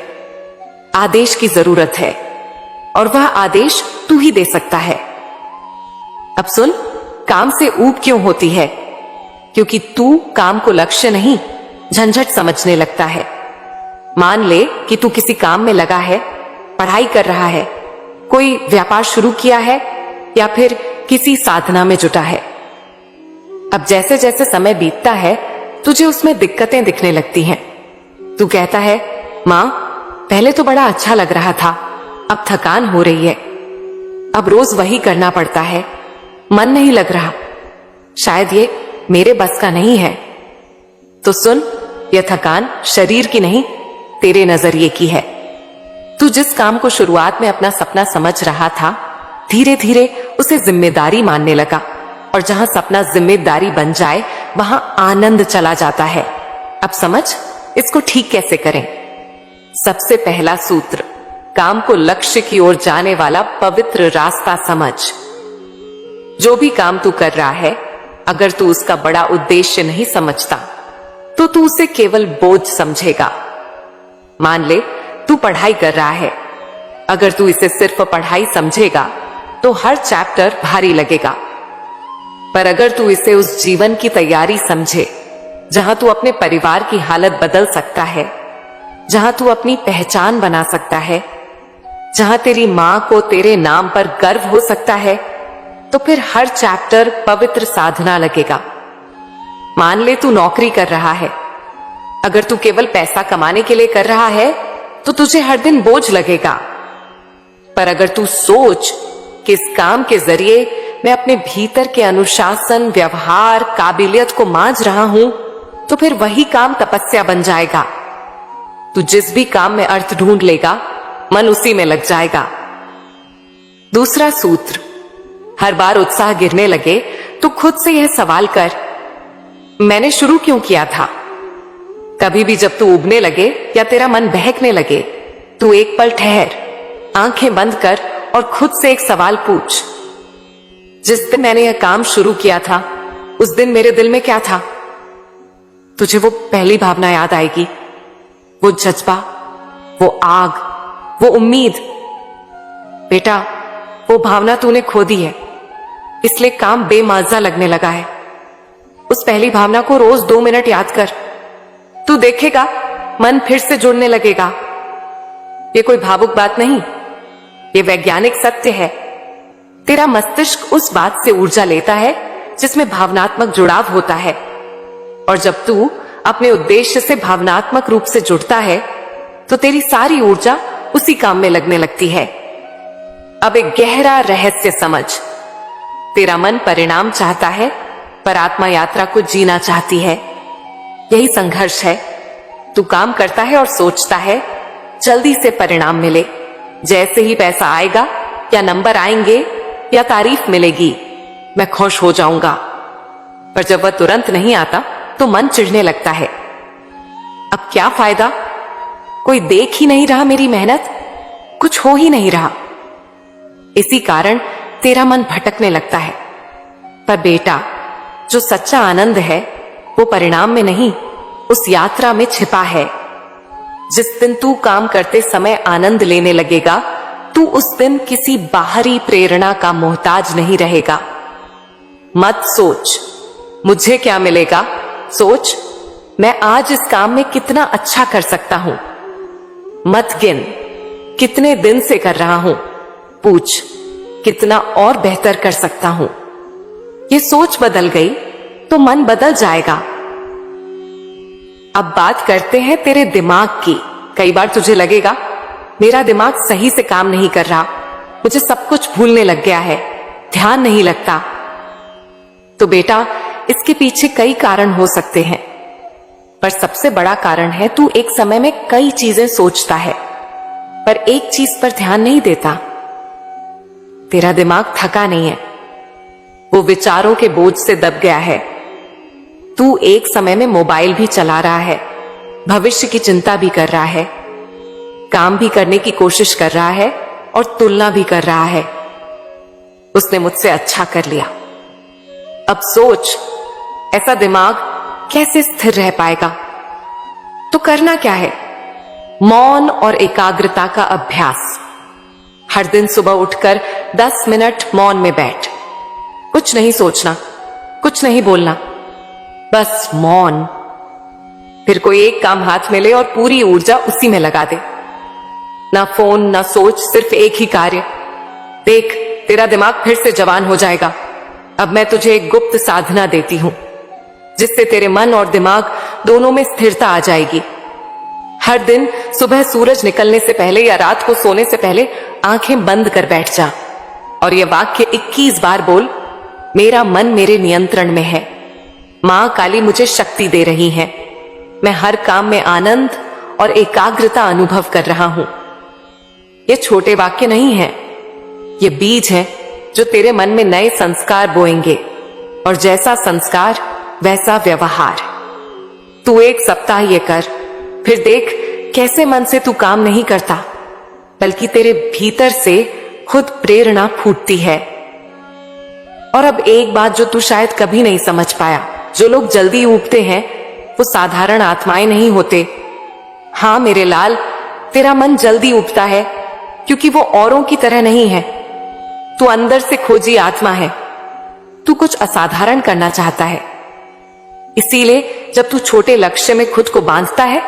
आदेश की जरूरत है, और वह आदेश तू ही दे सकता है। अब सुन, काम से ऊब क्यों होती है? क्योंकि तू काम को लक्ष्य नहीं, झंझट समझने लगता है। मान ले कि तू किसी काम में लगा है, पढ़ाई कर रहा है, कोई व्यापार शुरू किया है, या फिर किसी साधना में जुटा है। अब जैसे जैसे समय बीतता है तुझे उसमें दिक्कतें दिखने लगती हैं। तू कहता है, मां, पहले तो बड़ा अच्छा लग रहा था, अब थकान हो रही है, अब रोज वही करना पड़ता है, मन नहीं लग रहा, शायद ये मेरे बस का नहीं है। तो सुन, यह थकान शरीर की नहीं, तेरे नजरिए की है। तू जिस काम को शुरुआत में अपना सपना समझ रहा था, धीरे धीरे उसे जिम्मेदारी मानने लगा, और जहां सपना जिम्मेदारी बन जाए वहां आनंद चला जाता है। अब समझ, इसको ठीक कैसे करें? सबसे पहला सूत्र, काम को लक्ष्य की ओर जाने वाला पवित्र रास्ता समझ। जो भी काम तू कर रहा है, अगर तू उसका बड़ा उद्देश्य नहीं समझता तो तू उसे केवल बोझ समझेगा। मान ले तू पढ़ाई कर रहा है, अगर तू इसे सिर्फ पढ़ाई समझेगा तो हर चैप्टर भारी लगेगा, पर अगर तू इसे उस जीवन की तैयारी समझे जहां तू अपने परिवार की हालत बदल सकता है, जहां तू अपनी पहचान बना सकता है, जहां तेरी मां को तेरे नाम पर गर्व हो सकता है, तो फिर हर चैप्टर पवित्र साधना लगेगा। मान ले तू नौकरी कर रहा है, अगर तू केवल पैसा कमाने के लिए कर रहा है तो तुझे हर दिन बोझ लगेगा, पर अगर तू सोच कि इस काम के जरिए मैं अपने भीतर के अनुशासन, व्यवहार, काबिलियत को मांझ रहा हूं, तो फिर वही काम तपस्या बन जाएगा। तू जिस भी काम में अर्थ ढूंढ लेगा, मन उसी में लग जाएगा। दूसरा सूत्र, हर बार उत्साह गिरने लगे तो खुद से यह सवाल कर, मैंने शुरू क्यों किया था? कभी भी जब तू उबने लगे या तेरा मन बहकने लगे, तू एक पल ठहर, आंखें बंद कर और खुद से एक सवाल पूछ, जिस दिन मैंने यह काम शुरू किया था उस दिन मेरे दिल में क्या था? तुझे वो पहली भावना याद आएगी, वो जज्बा, वो आग, वो उम्मीद। बेटा, वो भावना तूने खो दी है, इसलिए काम बेमजा लगने लगा है। उस पहली भावना को रोज 2 मिनट याद कर, तू देखेगा मन फिर से जुड़ने लगेगा। ये कोई भावुक बात नहीं, ये वैज्ञानिक सत्य है। तेरा मस्तिष्क उस बात से ऊर्जा लेता है जिसमें भावनात्मक जुड़ाव होता है, और जब तू अपने उद्देश्य से भावनात्मक रूप से जुड़ता है तो तेरी सारी ऊर्जा उसी काम में लगने लगती है। अब एक गहरा रहस्य समझ, तेरा मन परिणाम चाहता है पर आत्मा यात्रा को जीना चाहती है। यही संघर्ष है। तू काम करता है और सोचता है जल्दी से परिणाम मिले, जैसे ही पैसा आएगा या नंबर आएंगे या तारीफ मिलेगी मैं खुश हो जाऊंगा, पर जब वह तुरंत नहीं आता तो मन चिढ़ने लगता है। अब क्या फायदा, कोई देख ही नहीं रहा मेरी मेहनत, कुछ हो ही नहीं रहा। इसी कारण तेरा मन भटकने लगता है। पर बेटा, जो सच्चा आनंद है वो परिणाम में नहीं, उस यात्रा में छिपा है। जिस दिन तू काम करते समय आनंद लेने लगेगा, तू उस दिन किसी बाहरी प्रेरणा का मोहताज नहीं रहेगा। मत सोच मुझे क्या मिलेगा, सोच मैं आज इस काम में कितना अच्छा कर सकता हूं। मत गिन कितने दिन से कर रहा हूं, पूछ कितना और बेहतर कर सकता हूं। ये सोच बदल गई तो मन बदल जाएगा। अब बात करते हैं तेरे दिमाग की। कई बार तुझे लगेगा मेरा दिमाग सही से काम नहीं कर रहा, मुझे सब कुछ भूलने लग गया है, ध्यान नहीं लगता। तो बेटा, इसके पीछे कई कारण हो सकते हैं, पर सबसे बड़ा कारण है तू एक समय में कई चीजें सोचता है पर एक चीज पर ध्यान नहीं देता। तेरा दिमाग थका नहीं है, वो विचारों के बोझ से दब गया है। तू एक समय में मोबाइल भी चला रहा है, भविष्य की चिंता भी कर रहा है, काम भी करने की कोशिश कर रहा है और तुलना भी कर रहा है। उसने मुझसे अच्छा कर लिया। अब सोच, ऐसा दिमाग कैसे स्थिर रह पाएगा? तो करना क्या है? मौन और एकाग्रता का अभ्यास। हर दिन सुबह उठकर 10 मिनट मौन में बैठ, कुछ नहीं सोचना, कुछ नहीं बोलना, बस मौन। फिर कोई एक काम हाथ में ले और पूरी ऊर्जा उसी में लगा दे। ना फोन ना सोच, सिर्फ एक ही कार्य। देख, तेरा दिमाग फिर से जवान हो जाएगा। अब मैं तुझे एक गुप्त साधना देती हूं जिससे तेरे मन और दिमाग दोनों में स्थिरता आ जाएगी। हर दिन सुबह सूरज निकलने से पहले या रात को सोने से पहले आंखें बंद कर बैठ जा और यह वाक्य 21 बार बोल, मेरा मन मेरे नियंत्रण में है, मां काली मुझे शक्ति दे रही है, मैं हर काम में आनंद और एकाग्रता अनुभव कर रहा हूं। ये छोटे वाक्य नहीं है, ये बीज है जो तेरे मन में नए संस्कार बोएंगे, और जैसा संस्कार वैसा व्यवहार। तू 1 सप्ताह ये कर, फिर देख कैसे मन से तू काम नहीं करता बल्कि तेरे भीतर से खुद प्रेरणा फूटती है। और अब एक बात जो तू शायद कभी नहीं समझ पाया, जो लोग जल्दी ऊबते हैं वो साधारण आत्माएं नहीं होते। हां मेरे लाल, तेरा मन जल्दी उबता है क्योंकि वो औरों की तरह नहीं है। तू अंदर से खोजी आत्मा है। तू कुछ असाधारण करना चाहता है। इसीलिए जब तू छोटे लक्ष्य में खुद को बांधता है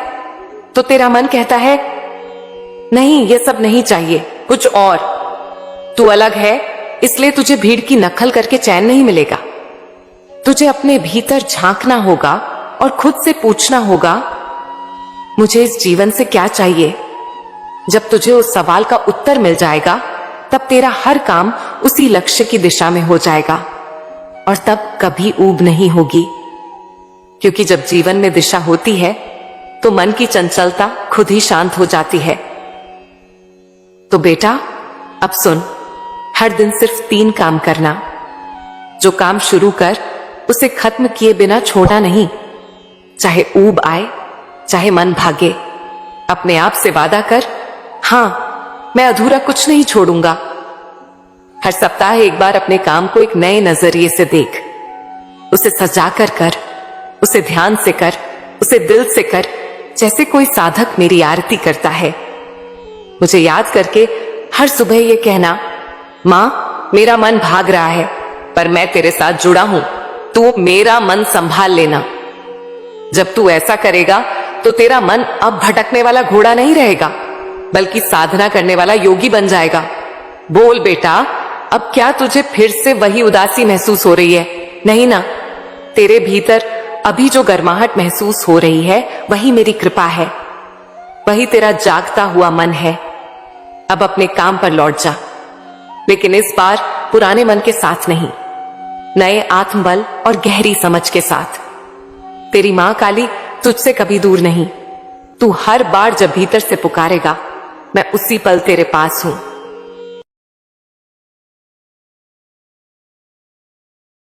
तो तेरा मन कहता है नहीं, ये सब नहीं चाहिए, कुछ और। तू अलग है, इसलिए तुझे भीड़ की नकल करके चैन नहीं मिलेगा। तुझे अपने भीतर झांकना होगा और खुद से पूछना होगा मुझे इस जीवन से क्या चाहिए। जब तुझे उस सवाल का उत्तर मिल जाएगा तब तेरा हर काम उसी लक्ष्य की दिशा में हो जाएगा और तब कभी ऊब नहीं होगी। क्योंकि जब जीवन में दिशा होती है तो मन की चंचलता खुद ही शांत हो जाती है। तो बेटा अब सुन, हर दिन सिर्फ 3 काम करना। जो काम शुरू कर उसे खत्म किए बिना छोड़ना नहीं। चाहे ऊब आए, चाहे मन भागे, अपने आप से वादा कर, हाँ मैं अधूरा कुछ नहीं छोड़ूंगा। हर सप्ताह एक बार अपने काम को एक नए नजरिए से देख। उसे सजा कर कर, उसे ध्यान से कर, उसे दिल से कर, जैसे कोई साधक मेरी आरती करता है। मुझे याद करके हर सुबह ये कहना, मां मेरा मन भाग रहा है पर मैं तेरे साथ जुड़ा हूं, तू मेरा मन संभाल लेना। जब तू ऐसा करेगा तो तेरा मन अब भटकने वाला घोड़ा नहीं रहेगा, बल्कि साधना करने वाला योगी बन जाएगा। बोल बेटा, अब क्या तुझे फिर से वही उदासी महसूस हो रही है? नहीं ना? तेरे भीतर अभी जो गर्माहट महसूस हो रही है वही मेरी कृपा है, वही तेरा जागता हुआ मन है। अब अपने काम पर लौट जा, लेकिन इस बार पुराने मन के साथ नहीं, नए आत्मबल और गहरी समझ के साथ। तेरी मां काली तुझसे कभी दूर नहीं। तू हर बार जब भीतर से पुकारेगा मैं उसी पल तेरे पास हूं।